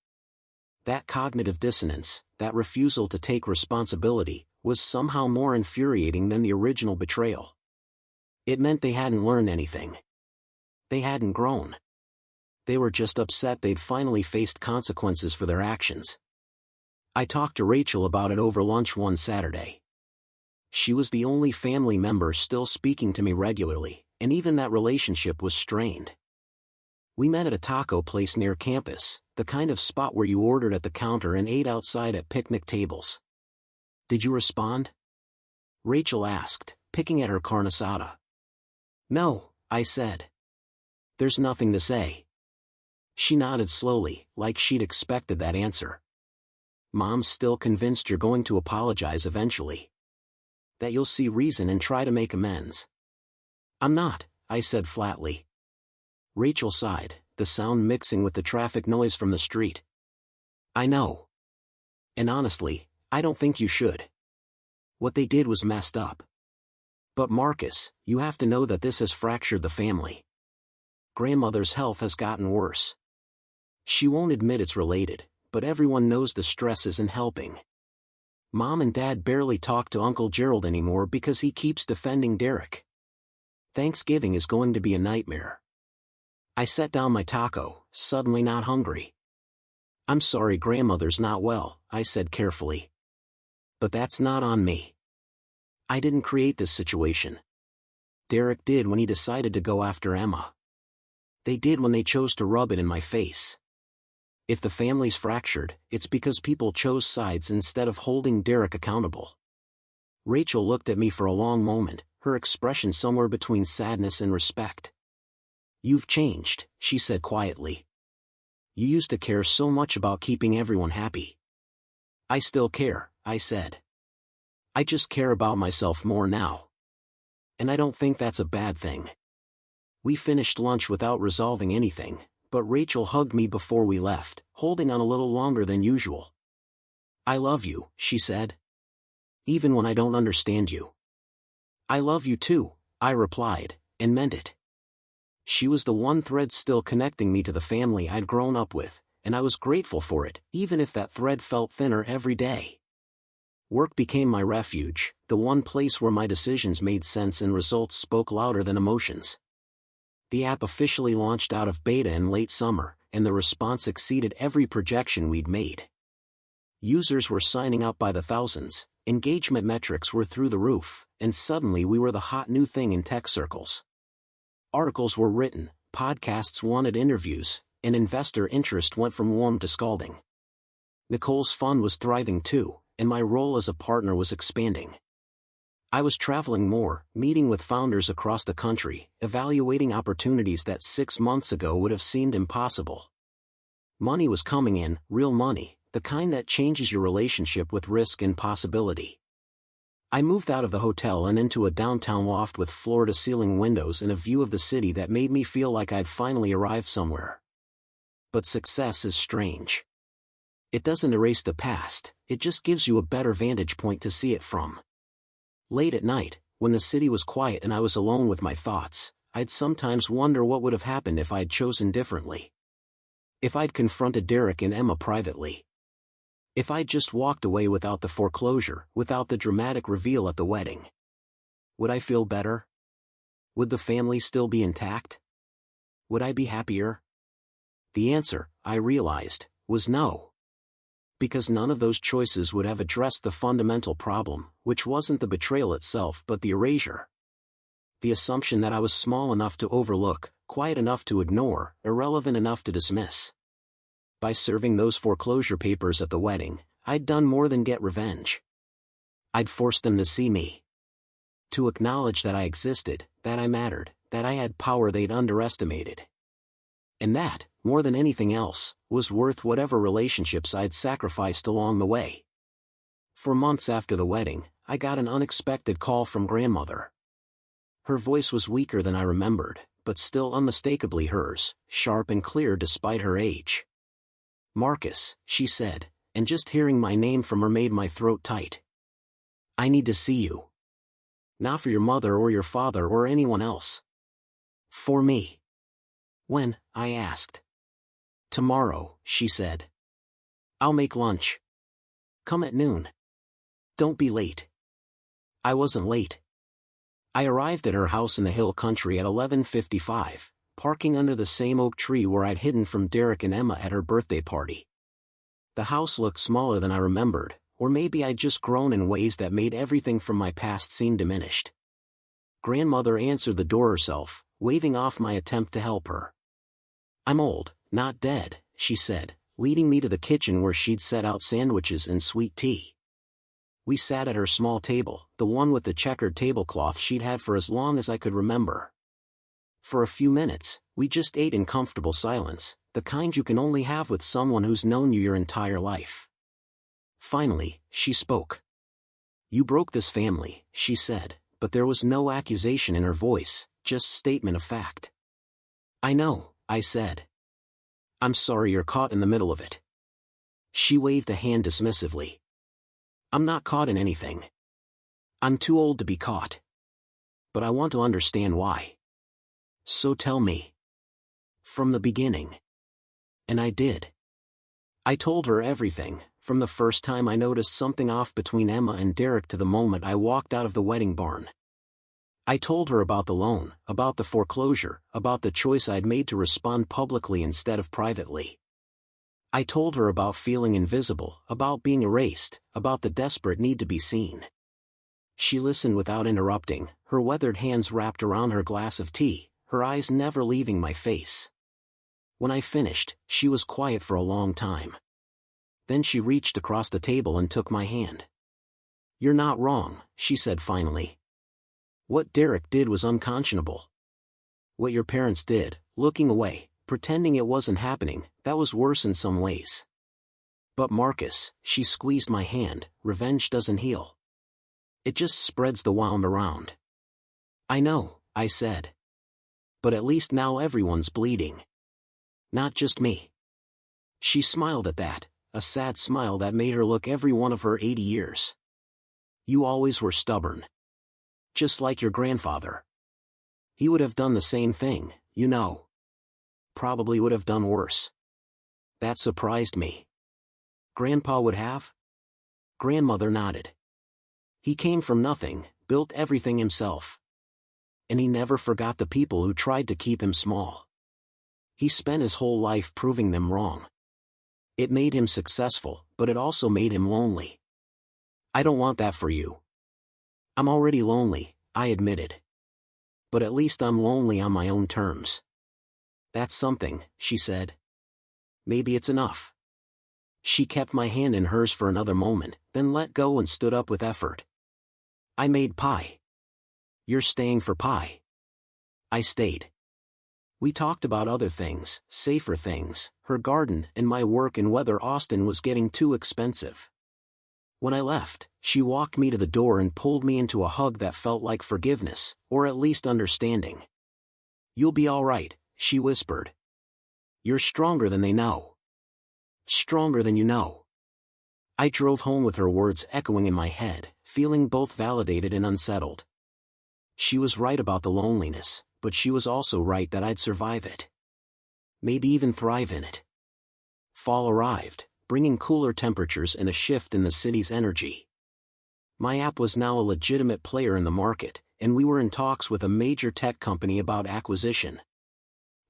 That cognitive dissonance, that refusal to take responsibility, was somehow more infuriating than the original betrayal. It meant they hadn't learned anything. They hadn't grown. They were just upset they'd finally faced consequences for their actions. I talked to Rachel about it over lunch one Saturday. She was the only family member still speaking to me regularly, and even that relationship was strained. We met at a taco place near campus, the kind of spot where you ordered at the counter and ate outside at picnic tables. "Did you respond?" Rachel asked, picking at her carne asada. "No," I said. "There's nothing to say." She nodded slowly, like she'd expected that answer. "Mom's still convinced you're going to apologize eventually. That you'll see reason and try to make amends." "I'm not," I said flatly. Rachel sighed, the sound mixing with the traffic noise from the street. I know. And honestly, I don't think you should. What they did was messed up. But Marcus, you have to know that this has fractured the family. Grandmother's health has gotten worse. She won't admit it's related, but everyone knows the stress isn't helping. Mom and Dad barely talk to Uncle Gerald anymore because he keeps defending Derek. Thanksgiving is going to be a nightmare. I set down my taco, suddenly not hungry. I'm sorry grandmother's not well, I said carefully. But that's not on me. I didn't create this situation. Derek did when he decided to go after Emma. They did when they chose to rub it in my face. If the family's fractured, it's because people chose sides instead of holding Derek accountable. Rachel looked at me for a long moment, her expression somewhere between sadness and respect. You've changed, she said quietly. You used to care so much about keeping everyone happy. I still care, I said. I just care about myself more now. And I don't think that's a bad thing. We finished lunch without resolving anything, but Rachel hugged me before we left, holding on a little longer than usual. I love you, she said. Even when I don't understand you. I love you too, I replied, and meant it. She was the one thread still connecting me to the family I'd grown up with, and I was grateful for it, even if that thread felt thinner every day. Work became my refuge, the one place where my decisions made sense and results spoke louder than emotions. The app officially launched out of beta in late summer, and the response exceeded every projection we'd made. Users were signing up by the thousands, engagement metrics were through the roof, and suddenly we were the hot new thing in tech circles. Articles were written, podcasts wanted interviews, and investor interest went from warm to scalding. Nicole's fund was thriving too, and my role as a partner was expanding. I was traveling more, meeting with founders across the country, evaluating opportunities that 6 months ago would have seemed impossible. Money was coming in, real money, the kind that changes your relationship with risk and possibility. I moved out of the hotel and into a downtown loft with floor-to-ceiling windows and a view of the city that made me feel like I'd finally arrived somewhere. But success is strange. It doesn't erase the past, it just gives you a better vantage point to see it from. Late at night, when the city was quiet and I was alone with my thoughts, I'd sometimes wonder what would have happened if I'd chosen differently. If I'd confronted Derek and Emma privately. If I'd just walked away without the foreclosure, without the dramatic reveal at the wedding. Would I feel better? Would the family still be intact? Would I be happier? The answer, I realized, was no. Because none of those choices would have addressed the fundamental problem, which wasn't the betrayal itself but the erasure. The assumption that I was small enough to overlook, quiet enough to ignore, irrelevant enough to dismiss. By serving those foreclosure papers at the wedding, I'd done more than get revenge. I'd forced them to see me. To acknowledge that I existed, that I mattered, that I had power they'd underestimated. And that, more than anything else, was worth whatever relationships I'd sacrificed along the way. For months after the wedding, I got an unexpected call from grandmother. Her voice was weaker than I remembered, but still unmistakably hers, sharp and clear despite her age. Marcus, she said, and just hearing my name from her made my throat tight. I need to see you. Not for your mother or your father or anyone else. For me. When? I asked. Tomorrow, she said. I'll make lunch. Come at noon. Don't be late. I wasn't late. I arrived at her house in the hill country at 11:55. Parking under the same oak tree where I'd hidden from Derek and Emma at her birthday party. The house looked smaller than I remembered, or maybe I'd just grown in ways that made everything from my past seem diminished. Grandmother answered the door herself, waving off my attempt to help her. I'm old, not dead, she said, leading me to the kitchen where she'd set out sandwiches and sweet tea. We sat at her small table, the one with the checkered tablecloth she'd had for as long as I could remember. For a few minutes, we just ate in comfortable silence, the kind you can only have with someone who's known you your entire life. Finally, she spoke. You broke this family, she said, but there was no accusation in her voice, just statement of fact. I know, I said. I'm sorry you're caught in the middle of it. She waved a hand dismissively. I'm not caught in anything. I'm too old to be caught. But I want to understand why. So tell me. From the beginning. And I did. I told her everything, from the first time I noticed something off between Emma and Derek to the moment I walked out of the wedding barn. I told her about the loan, about the foreclosure, about the choice I'd made to respond publicly instead of privately. I told her about feeling invisible, about being erased, about the desperate need to be seen. She listened without interrupting, her weathered hands wrapped around her glass of tea, her eyes never leaving my face. When I finished, she was quiet for a long time. Then she reached across the table and took my hand. You're not wrong, she said finally. What Derek did was unconscionable. What your parents did, looking away, pretending it wasn't happening, that was worse in some ways. But Marcus, she squeezed my hand, revenge doesn't heal. It just spreads the wound around. I know, I said. But at least now everyone's bleeding. Not just me. She smiled at that, a sad smile that made her look every one of her 80 years. You always were stubborn. Just like your grandfather. He would have done the same thing, you know. Probably would have done worse. That surprised me. Grandpa would have? Grandmother nodded. He came from nothing, built everything himself. And he never forgot the people who tried to keep him small. He spent his whole life proving them wrong. It made him successful, but it also made him lonely. I don't want that for you. I'm already lonely, I admitted. But at least I'm lonely on my own terms. That's something, she said. Maybe it's enough. She kept my hand in hers for another moment, then let go and stood up with effort. I made pie. You're staying for pie. I stayed. We talked about other things, safer things, her garden and my work and whether Austin was getting too expensive. When I left, she walked me to the door and pulled me into a hug that felt like forgiveness, or at least understanding. You'll be all right, she whispered. You're stronger than they know. Stronger than you know. I drove home with her words echoing in my head, feeling both validated and unsettled. She was right about the loneliness, but she was also right that I'd survive it. Maybe even thrive in it. Fall arrived, bringing cooler temperatures and a shift in the city's energy. My app was now a legitimate player in the market, and we were in talks with a major tech company about acquisition.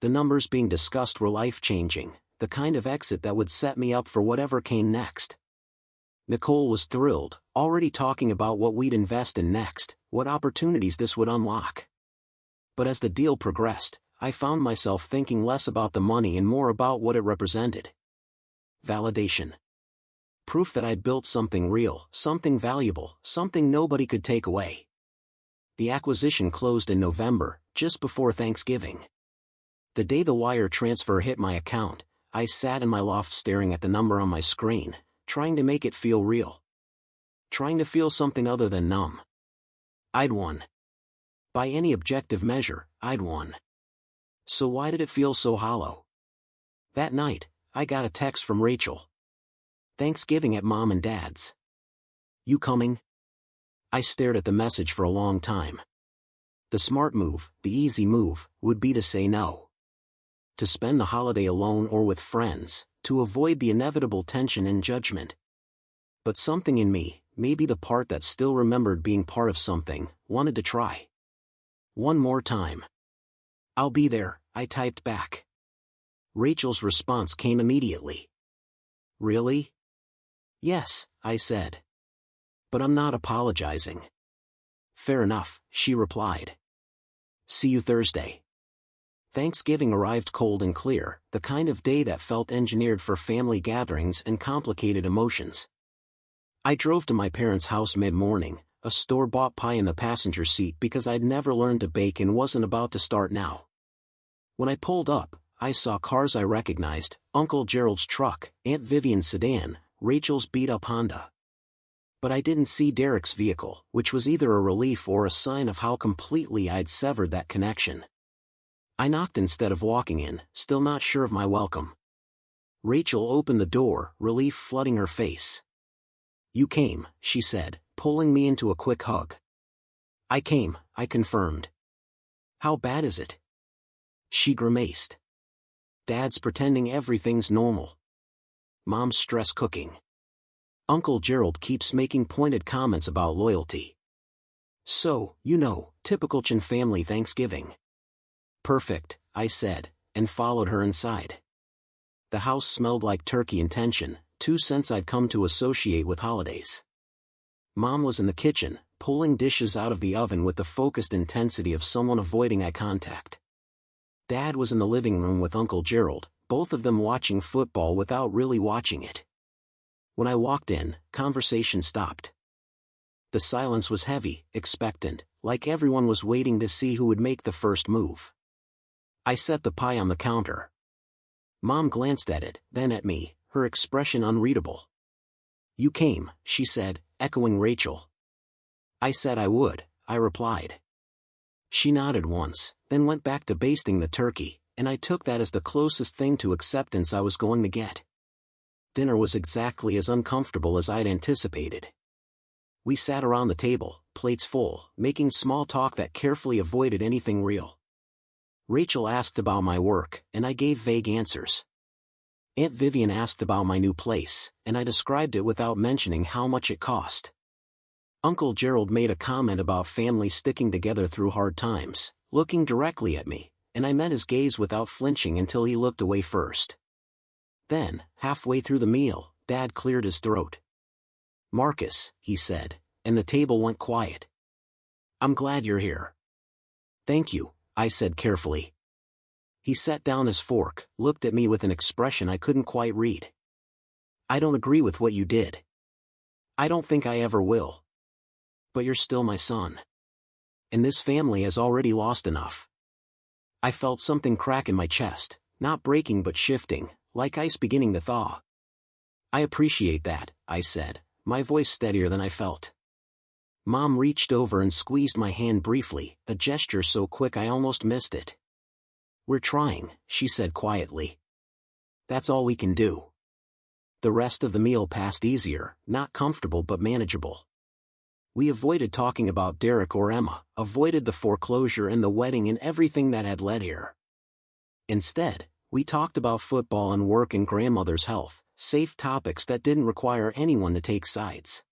The numbers being discussed were life-changing, the kind of exit that would set me up for whatever came next. Nicole was thrilled, already talking about what we'd invest in next, what opportunities this would unlock. But as the deal progressed, I found myself thinking less about the money and more about what it represented. Validation. Proof that I'd built something real, something valuable, something nobody could take away. The acquisition closed in November, just before Thanksgiving. The day the wire transfer hit my account, I sat in my loft staring at the number on my screen, trying to make it feel real. Trying to feel something other than numb. I'd won. By any objective measure, I'd won. So why did it feel so hollow? That night, I got a text from Rachel. Thanksgiving at Mom and Dad's. You coming? I stared at the message for a long time. The smart move, the easy move, would be to say no. To spend the holiday alone or with friends, to avoid the inevitable tension and judgment. But something in me, maybe the part that still remembered being part of something, wanted to try. One more time. I'll be there, I typed back. Rachel's response came immediately. Really? Yes, I said. But I'm not apologizing. Fair enough, she replied. See you Thursday. Thanksgiving arrived cold and clear, the kind of day that felt engineered for family gatherings and complicated emotions. I drove to my parents' house mid-morning, a store-bought pie in the passenger seat because I'd never learned to bake and wasn't about to start now. When I pulled up, I saw cars I recognized, Uncle Gerald's truck, Aunt Vivian's sedan, Rachel's beat-up Honda. But I didn't see Derek's vehicle, which was either a relief or a sign of how completely I'd severed that connection. I knocked instead of walking in, still not sure of my welcome. Rachel opened the door, relief flooding her face. "You came," she said, pulling me into a quick hug. "I came," I confirmed. "How bad is it?" She grimaced. "Dad's pretending everything's normal. Mom's stress cooking. Uncle Gerald keeps making pointed comments about loyalty. So, typical Chin family Thanksgiving." "Perfect," I said, and followed her inside. The house smelled like turkey and tension, 2 cents I'd come to associate with holidays. Mom was in the kitchen, pulling dishes out of the oven with the focused intensity of someone avoiding eye contact. Dad was in the living room with Uncle Gerald, both of them watching football without really watching it. When I walked in, conversation stopped. The silence was heavy, expectant, like everyone was waiting to see who would make the first move. I set the pie on the counter. Mom glanced at it, then at me, her expression unreadable. "You came," she said, echoing Rachel. "I said I would," I replied. She nodded once, then went back to basting the turkey, and I took that as the closest thing to acceptance I was going to get. Dinner was exactly as uncomfortable as I'd anticipated. We sat around the table, plates full, making small talk that carefully avoided anything real. Rachel asked about my work, and I gave vague answers. Aunt Vivian asked about my new place, and I described it without mentioning how much it cost. Uncle Gerald made a comment about family sticking together through hard times, looking directly at me, and I met his gaze without flinching until he looked away first. Then, halfway through the meal, Dad cleared his throat. "Marcus," he said, and the table went quiet. "I'm glad you're here." "Thank you," I said carefully. He set down his fork, looked at me with an expression I couldn't quite read. "I don't agree with what you did. I don't think I ever will. But you're still my son. And this family has already lost enough." I felt something crack in my chest, not breaking but shifting, like ice beginning to thaw. "I appreciate that," I said, my voice steadier than I felt. Mom reached over and squeezed my hand briefly, a gesture so quick I almost missed it. "We're trying," she said quietly. "That's all we can do." The rest of the meal passed easier, not comfortable but manageable. We avoided talking about Derek or Emma, avoided the foreclosure and the wedding and everything that had led here. Instead, we talked about football and work and grandmother's health, safe topics that didn't require anyone to take sides.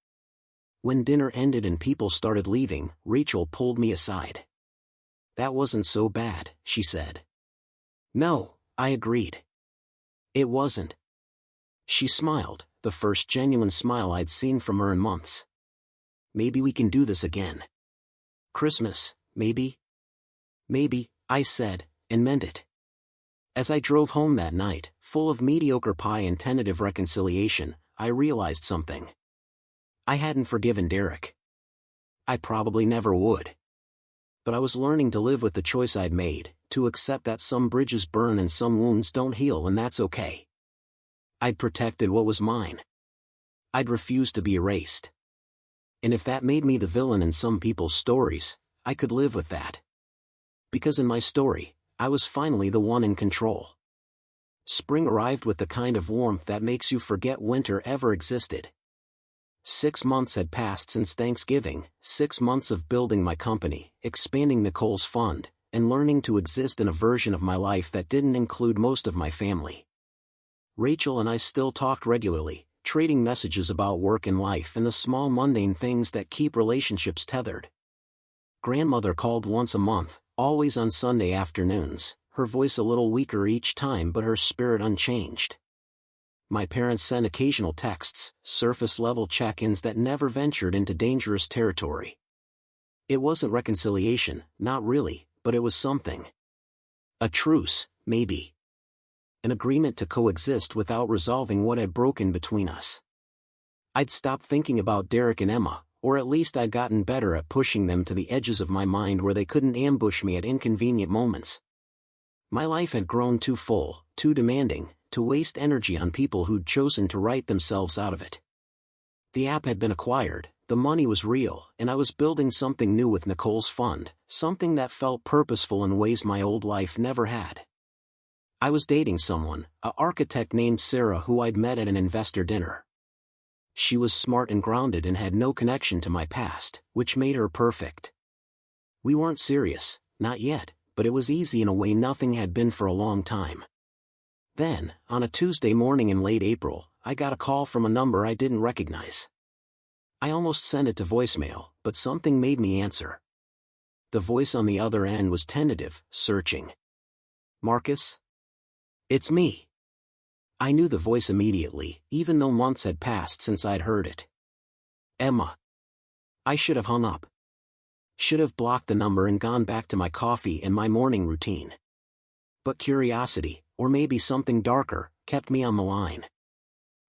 When dinner ended and people started leaving, Rachel pulled me aside. "That wasn't so bad," she said. "No," I agreed. "It wasn't." She smiled, the first genuine smile I'd seen from her in months. "Maybe we can do this again. Christmas, maybe?" "Maybe," I said, and meant it. As I drove home that night, full of mediocre pie and tentative reconciliation, I realized something. I hadn't forgiven Derek. I probably never would. But I was learning to live with the choice I'd made, to accept that some bridges burn and some wounds don't heal, and that's okay. I'd protected what was mine. I'd refused to be erased. And if that made me the villain in some people's stories, I could live with that. Because in my story, I was finally the one in control. Spring arrived with the kind of warmth that makes you forget winter ever existed. 6 months had passed since Thanksgiving, 6 months of building my company, expanding Nicole's fund, and learning to exist in a version of my life that didn't include most of my family. Rachel and I still talked regularly, trading messages about work and life and the small mundane things that keep relationships tethered. Grandmother called once a month, always on Sunday afternoons, her voice a little weaker each time but her spirit unchanged. My parents sent occasional texts, surface-level check-ins that never ventured into dangerous territory. It wasn't reconciliation, not really, but it was something. A truce, maybe. An agreement to coexist without resolving what had broken between us. I'd stopped thinking about Derek and Emma, or at least I'd gotten better at pushing them to the edges of my mind where they couldn't ambush me at inconvenient moments. My life had grown too full, too demanding, to waste energy on people who'd chosen to write themselves out of it. The app had been acquired, the money was real, and I was building something new with Nicole's fund, something that felt purposeful in ways my old life never had. I was dating someone, an architect named Sarah who I'd met at an investor dinner. She was smart and grounded and had no connection to my past, which made her perfect. We weren't serious, not yet, but it was easy in a way nothing had been for a long time. Then, on a Tuesday morning in late April, I got a call from a number I didn't recognize. I almost sent it to voicemail, but something made me answer. The voice on the other end was tentative, searching. "Marcus? It's me." I knew the voice immediately, even though months had passed since I'd heard it. "Emma." I should have hung up. Should have blocked the number and gone back to my coffee and my morning routine. But curiosity, or maybe something darker, kept me on the line.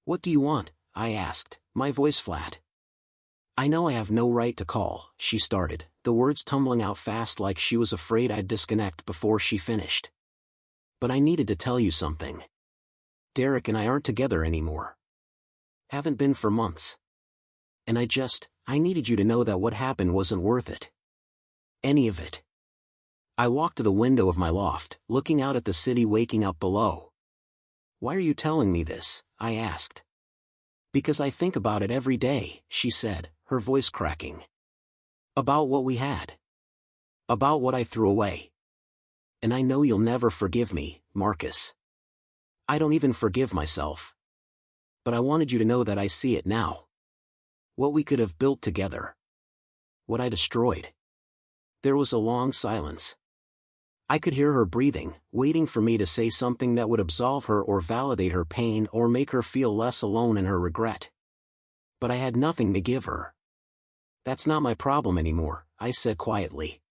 "What do you want?" I asked, my voice flat. "I know I have no right to call," she started, the words tumbling out fast like she was afraid I'd disconnect before she finished. "But I needed to tell you something. Derek and I aren't together anymore. Haven't been for months. And I needed you to know that what happened wasn't worth it. Any of it." I walked to the window of my loft, looking out at the city waking up below. "Why are you telling me this?" I asked. "Because I think about it every day," she said, her voice cracking. "About what we had. About what I threw away. And I know you'll never forgive me, Marcus. I don't even forgive myself. But I wanted you to know that I see it now. What we could have built together. What I destroyed." There was a long silence. I could hear her breathing, waiting for me to say something that would absolve her or validate her pain or make her feel less alone in her regret. But I had nothing to give her. "That's not my problem anymore," I said quietly.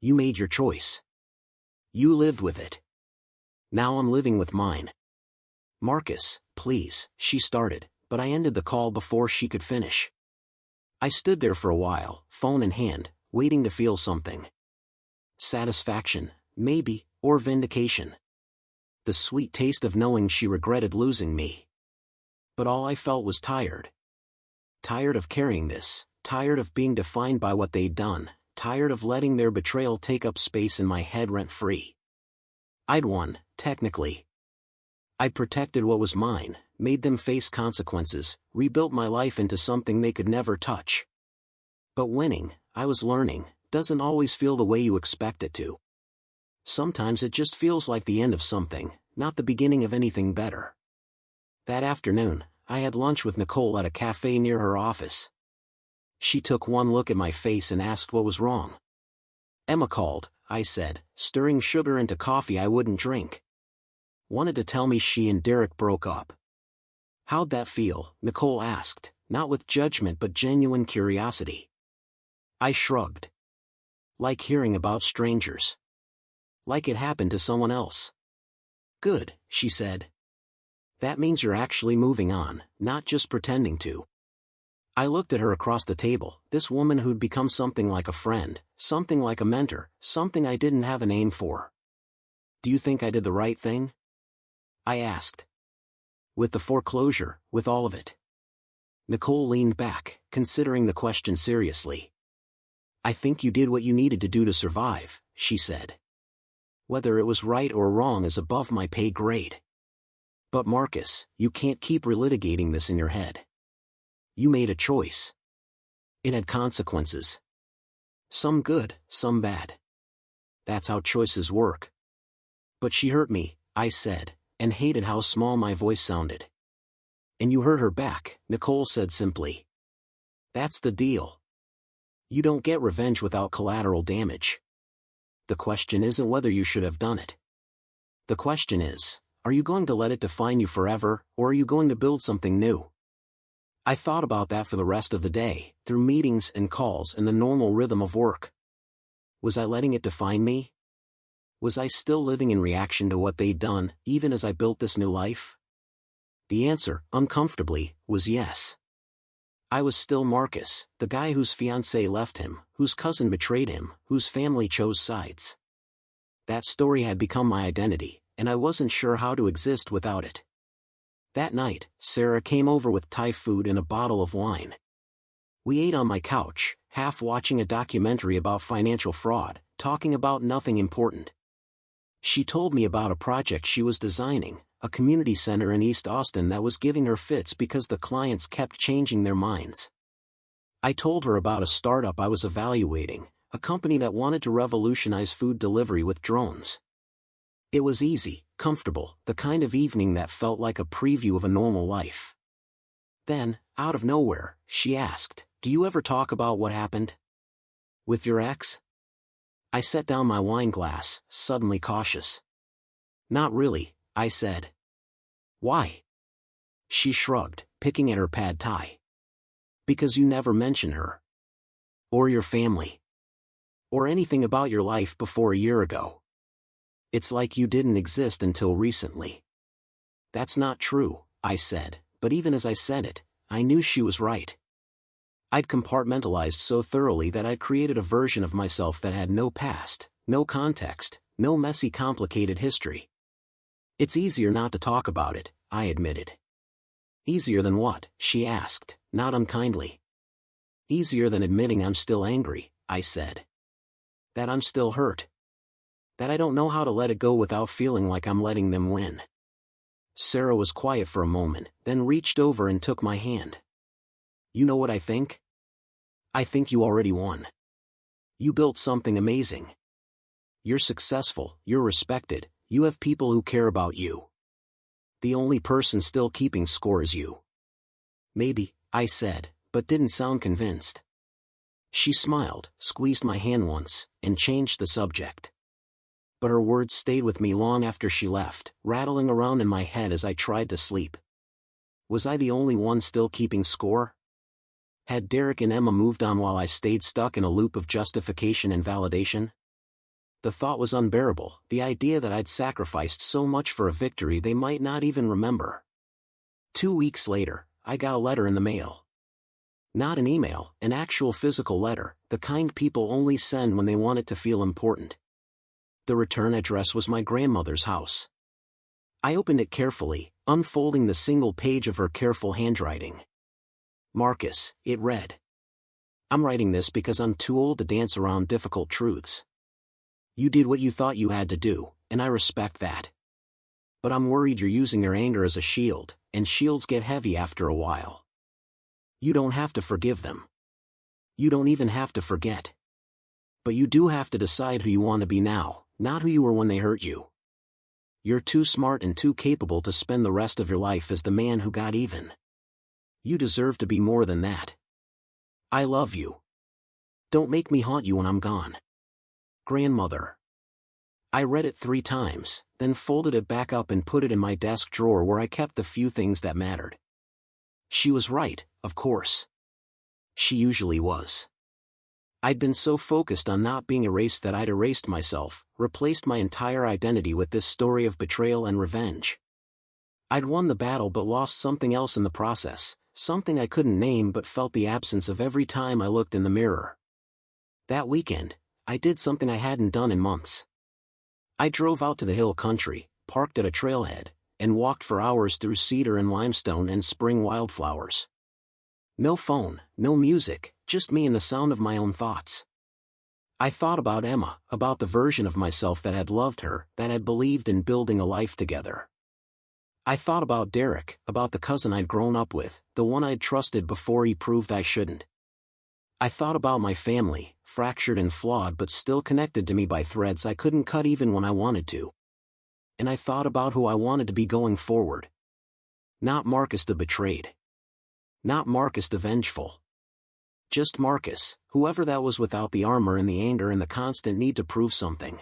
"You made your choice. You lived with it. Now I'm living with mine." "Marcus, please," she started, but I ended the call before she could finish. I stood there for a while, phone in hand, waiting to feel something. Satisfaction, maybe, or vindication. The sweet taste of knowing she regretted losing me. But all I felt was tired. Tired of carrying this, tired of being defined by what they'd done, tired of letting their betrayal take up space in my head rent-free. I'd won, technically. I'd protected what was mine, made them face consequences, rebuilt my life into something they could never touch. But winning, I was learning, doesn't always feel the way you expect it to. Sometimes it just feels like the end of something, not the beginning of anything better. That afternoon, I had lunch with Nicole at a cafe near her office. She took one look at my face and asked what was wrong. "Emma called," I said, stirring sugar into coffee I wouldn't drink. "Wanted to tell me she and Derek broke up." "How'd that feel?" Nicole asked, not with judgment but genuine curiosity. I shrugged. "Like hearing about strangers. Like it happened to someone else." "Good," she said. "That means you're actually moving on, not just pretending to." I looked at her across the table, this woman who'd become something like a friend, something like a mentor, something I didn't have a name for. "Do you think I did the right thing?" I asked. "With the foreclosure, with all of it?" Nicole leaned back, considering the question seriously. "I think you did what you needed to do to survive," she said. "Whether it was right or wrong is above my pay grade. But Marcus, you can't keep relitigating this in your head. You made a choice. It had consequences. Some good, some bad. That's how choices work." "But she hurt me," I said, and hated how small my voice sounded. "And you hurt her back," Nicole said simply. "That's the deal. You don't get revenge without collateral damage. The question isn't whether you should have done it. The question is, are you going to let it define you forever, or are you going to build something new?" I thought about that for the rest of the day, through meetings and calls and the normal rhythm of work. Was I letting it define me? Was I still living in reaction to what they'd done, even as I built this new life? The answer, uncomfortably, was yes. I was still Marcus, the guy whose fiancée left him, whose cousin betrayed him, whose family chose sides. That story had become my identity, and I wasn't sure how to exist without it. That night, Sarah came over with Thai food and a bottle of wine. We ate on my couch, half watching a documentary about financial fraud, talking about nothing important. She told me about a project she was designing, a community center in East Austin that was giving her fits because the clients kept changing their minds. I told her about a startup I was evaluating, a company that wanted to revolutionize food delivery with drones. It was easy, comfortable, the kind of evening that felt like a preview of a normal life. Then, out of nowhere, she asked, "Do you ever talk about what happened with your ex?" I set down my wine glass, suddenly cautious. "Not really," I said. "Why?" She shrugged, picking at her pad thai. "Because you never mention her. Or your family. Or anything about your life before a year ago. It's like you didn't exist until recently." "That's not true," I said, but even as I said it, I knew she was right. I'd compartmentalized so thoroughly that I'd created a version of myself that had no past, no context, no messy complicated history. "It's easier not to talk about it," I admitted. "Easier than what?" she asked, not unkindly. "Easier than admitting I'm still angry," I said. "That I'm still hurt. That I don't know how to let it go without feeling like I'm letting them win." Sarah was quiet for a moment, then reached over and took my hand. "You know what I think? I think you already won. You built something amazing. You're successful, you're respected, you have people who care about you. The only person still keeping score is you." "Maybe," I said, but didn't sound convinced. She smiled, squeezed my hand once, and changed the subject. But her words stayed with me long after she left, rattling around in my head as I tried to sleep. Was I the only one still keeping score? Had Derek and Emma moved on while I stayed stuck in a loop of justification and validation? The thought was unbearable, the idea that I'd sacrificed so much for a victory they might not even remember. 2 weeks later, I got a letter in the mail. Not an email, an actual physical letter, the kind people only send when they want it to feel important. The return address was my grandmother's house. I opened it carefully, unfolding the single page of her careful handwriting. "Marcus," it read. "I'm writing this because I'm too old to dance around difficult truths. You did what you thought you had to do, and I respect that. But I'm worried you're using your anger as a shield, and shields get heavy after a while. You don't have to forgive them. You don't even have to forget. But you do have to decide who you want to be now, not who you were when they hurt you. You're too smart and too capable to spend the rest of your life as the man who got even. You deserve to be more than that. I love you. Don't make me haunt you when I'm gone. Grandmother." I read it 3 times, then folded it back up and put it in my desk drawer where I kept the few things that mattered. She was right, of course. She usually was. I'd been so focused on not being erased that I'd erased myself, replaced my entire identity with this story of betrayal and revenge. I'd won the battle but lost something else in the process, something I couldn't name but felt the absence of every time I looked in the mirror. That weekend, I did something I hadn't done in months. I drove out to the hill country, parked at a trailhead, and walked for hours through cedar and limestone and spring wildflowers. No phone, no music, just me and the sound of my own thoughts. I thought about Emma, about the version of myself that had loved her, that had believed in building a life together. I thought about Derek, about the cousin I'd grown up with, the one I'd trusted before he proved I shouldn't. I thought about my family, fractured and flawed but still connected to me by threads I couldn't cut even when I wanted to. And I thought about who I wanted to be going forward. Not Marcus the betrayed. Not Marcus the vengeful. Just Marcus, whoever that was without the armor and the anger and the constant need to prove something.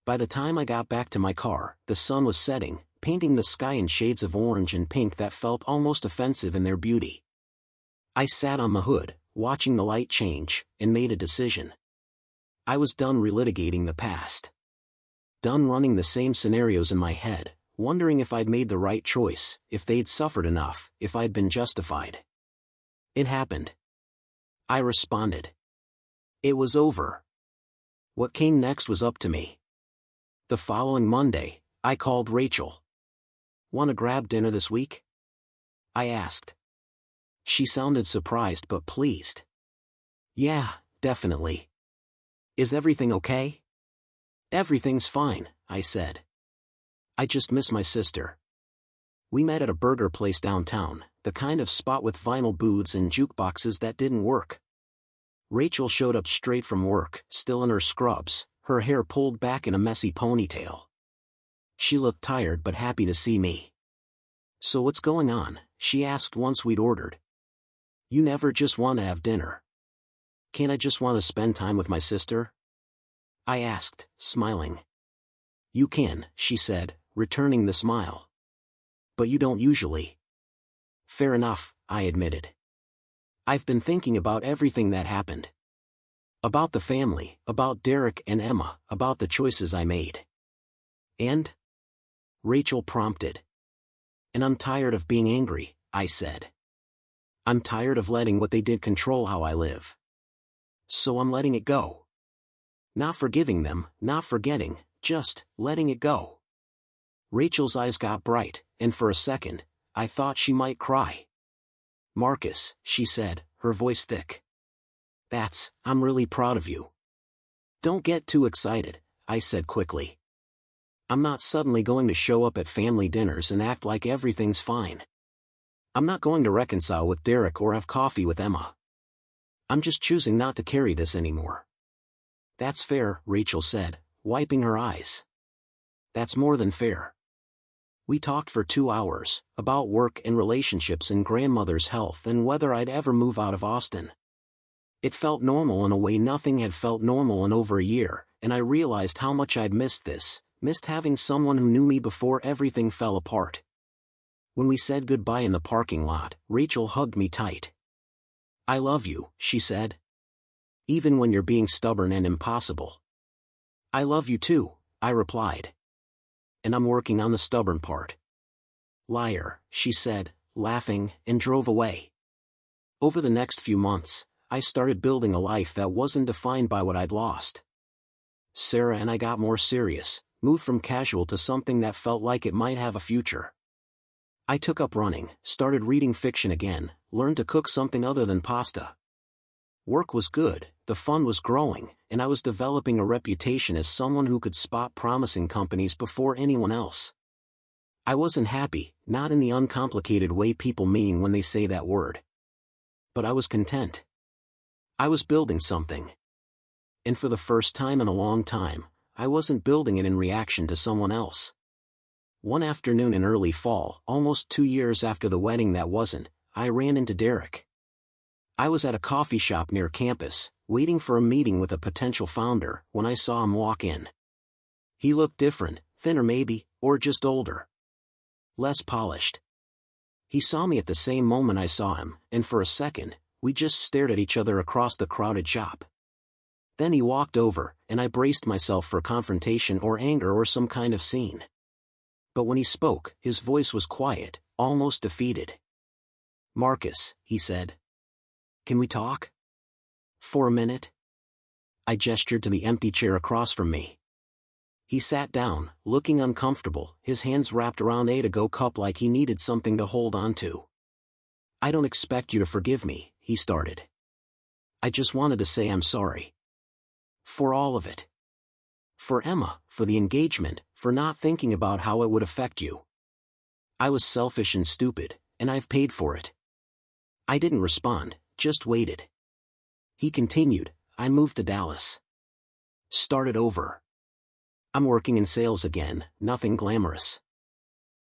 By the time I got back to my car, the sun was setting, painting the sky in shades of orange and pink that felt almost offensive in their beauty. I sat on the hood, watching the light change, and made a decision. I was done relitigating the past. Done running the same scenarios in my head, wondering if I'd made the right choice, if they'd suffered enough, if I'd been justified. It happened. I responded. It was over. What came next was up to me. The following Monday, I called Rachel. "Want to grab dinner this week?" I asked. She sounded surprised but pleased. "Yeah, definitely. Is everything okay?" Everything's fine, I said. I just miss my sister. We met at a burger place downtown, the kind of spot with vinyl booths and jukeboxes that didn't work. Rachel showed up straight from work, still in her scrubs, her hair pulled back in a messy ponytail. She looked tired but happy to see me. "So what's going on?" she asked once we'd ordered. "You never just want to have dinner. Can't I just want to spend time with my sister?" I asked, smiling. "You can," she said, returning the smile. "But you don't usually." "Fair enough," I admitted. "I've been thinking about everything that happened. About the family, about Derek and Emma, about the choices I made." "And?" Rachel prompted. "And I'm tired of being angry," I said. "I'm tired of letting what they did control how I live. So I'm letting it go. Not forgiving them, not forgetting, just letting it go." Rachel's eyes got bright, and for a second, I thought she might cry. "Marcus," she said, her voice thick. I'm really proud of you." "Don't get too excited," I said quickly. "I'm not suddenly going to show up at family dinners and act like everything's fine. I'm not going to reconcile with Derek or have coffee with Emma. I'm just choosing not to carry this anymore." "That's fair," Rachel said, wiping her eyes. "That's more than fair." We talked for 2 hours, about work and relationships and grandmother's health and whether I'd ever move out of Austin. It felt normal in a way nothing had felt normal in over a year, and I realized how much I'd missed having someone who knew me before everything fell apart. When we said goodbye in the parking lot, Rachel hugged me tight. "I love you," she said. "Even when you're being stubborn and impossible." "I love you too," I replied. "And I'm working on the stubborn part." "Liar," she said, laughing, and drove away. Over the next few months, I started building a life that wasn't defined by what I'd lost. Sarah and I got more serious, moved from casual to something that felt like it might have a future. I took up running, started reading fiction again, learned to cook something other than pasta. Work was good, the fun was growing, and I was developing a reputation as someone who could spot promising companies before anyone else. I wasn't happy, not in the uncomplicated way people mean when they say that word. But I was content. I was building something. And for the first time in a long time, I wasn't building it in reaction to someone else. One afternoon in early fall, almost 2 years after the wedding that wasn't, I ran into Derek. I was at a coffee shop near campus, waiting for a meeting with a potential founder, when I saw him walk in. He looked different, thinner maybe, or just older. Less polished. He saw me at the same moment I saw him, and for a second, we just stared at each other across the crowded shop. Then he walked over, and I braced myself for confrontation or anger or some kind of scene. But when he spoke, his voice was quiet, almost defeated. "Marcus," he said. "Can we talk? For a minute?" I gestured to the empty chair across from me. He sat down, looking uncomfortable, his hands wrapped around a to-go cup like he needed something to hold on to. "I don't expect you to forgive me," he started. "I just wanted to say I'm sorry. For all of it. For Emma, for the engagement, for not thinking about how it would affect you. I was selfish and stupid, and I've paid for it." I didn't respond, just waited. He continued, "I moved to Dallas. Started over. I'm working in sales again, nothing glamorous.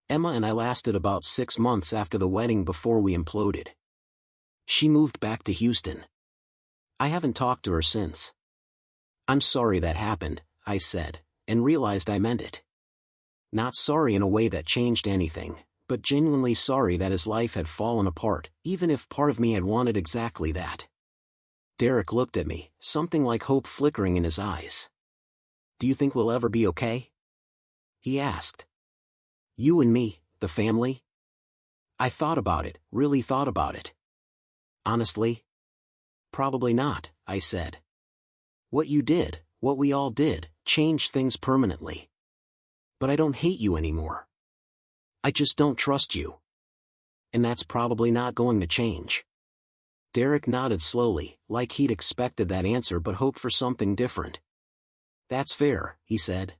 Emma and I lasted about 6 months after the wedding before we imploded. She moved back to Houston. I haven't talked to her since. I'm sorry that happened," I said, and realized I meant it. Not sorry in a way that changed anything, but genuinely sorry that his life had fallen apart, even if part of me had wanted exactly that. Derek looked at me, something like hope flickering in his eyes. "Do you think we'll ever be okay?" he asked. "You and me, the family?" I thought about it, really thought about it. "Honestly? Probably not," I said. "What you did, what we all did, changed things permanently. But I don't hate you anymore. I just don't trust you. And that's probably not going to change." Derek nodded slowly, like he'd expected that answer but hoped for something different. That's fair, he said.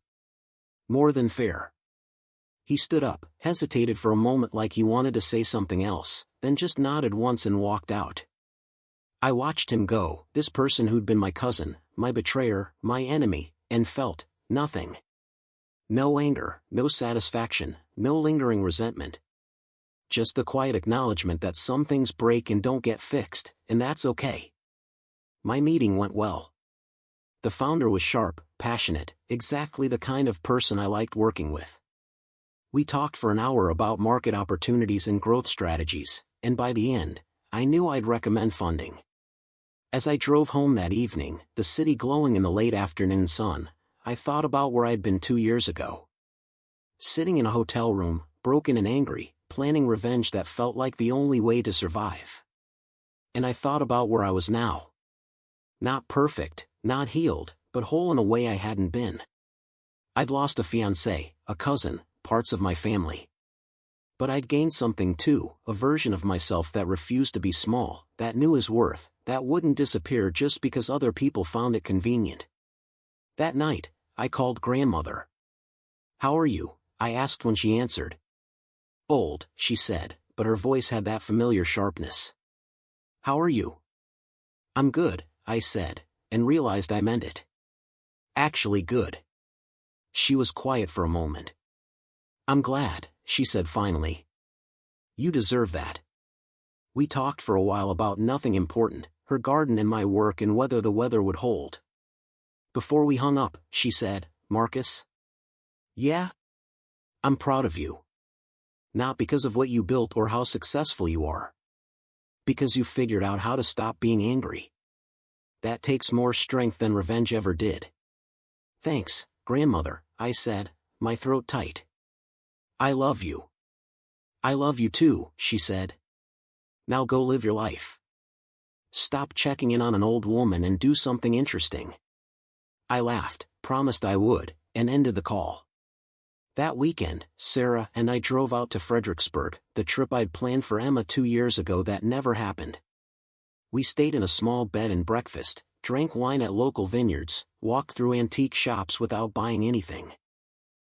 More than fair. He stood up, hesitated for a moment like he wanted to say something else, then just nodded once and walked out. I watched him go, this person who'd been my cousin, my betrayer, my enemy, and felt nothing. No anger, no satisfaction, no lingering resentment. Just the quiet acknowledgement that some things break and don't get fixed, and that's okay. My meeting went well. The founder was sharp, passionate, exactly the kind of person I liked working with. We talked for an hour about market opportunities and growth strategies, and by the end, I knew I'd recommend funding. As I drove home that evening, the city glowing in the late afternoon sun, I thought about where I'd been 2 years ago. Sitting in a hotel room, broken and angry, planning revenge that felt like the only way to survive. And I thought about where I was now. Not perfect, not healed, but whole in a way I hadn't been. I'd lost a fiancé, a cousin, parts of my family. But I'd gained something too, a version of myself that refused to be small, that knew his worth, that wouldn't disappear just because other people found it convenient. That night, I called grandmother. "How are you?" I asked when she answered. "Old," she said, but her voice had that familiar sharpness. "How are you?" "I'm good," I said, and realized I meant it. Actually good. She was quiet for a moment. "I'm glad," she said finally. "You deserve that." We talked for a while about nothing important, her garden and my work and whether the weather would hold. Before we hung up, she said, "Marcus?" "Yeah?" "I'm proud of you. Not because of what you built or how successful you are. Because you figured out how to stop being angry. That takes more strength than revenge ever did." "Thanks, grandmother," I said, my throat tight. "I love you." "I love you too," she said. "Now go live your life. Stop checking in on an old woman and do something interesting." I laughed, promised I would, and ended the call. That weekend, Sarah and I drove out to Fredericksburg, the trip I'd planned for Emma 2 years ago that never happened. We stayed in a small bed and breakfast, drank wine at local vineyards, walked through antique shops without buying anything.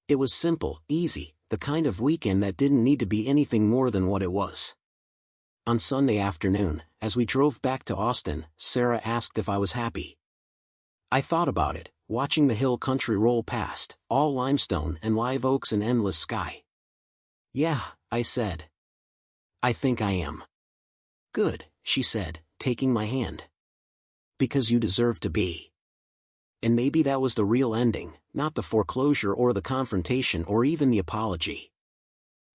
It was simple, easy, the kind of weekend that didn't need to be anything more than what it was. On Sunday afternoon, as we drove back to Austin, Sarah asked if I was happy. I thought about it, watching the hill country roll past, all limestone and live oaks and endless sky. "Yeah," I said. "I think I am." "Good," she said, taking my hand. "Because you deserve to be." And maybe that was the real ending, not the foreclosure or the confrontation or even the apology.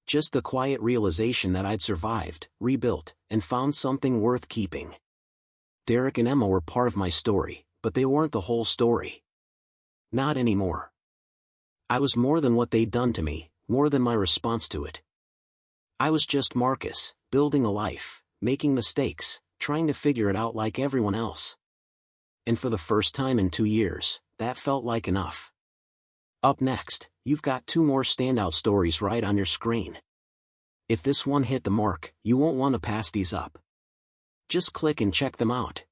Just the quiet realization that I'd survived, rebuilt, and found something worth keeping. Derek and Emma were part of my story, but they weren't the whole story. Not anymore. I was more than what they'd done to me, more than my response to it. I was just Marcus, building a life, making mistakes, trying to figure it out like everyone else. And for the first time in 2 years, that felt like enough. Up next, you've got 2 more standout stories right on your screen. If this one hit the mark, you won't want to pass these up. Just click and check them out.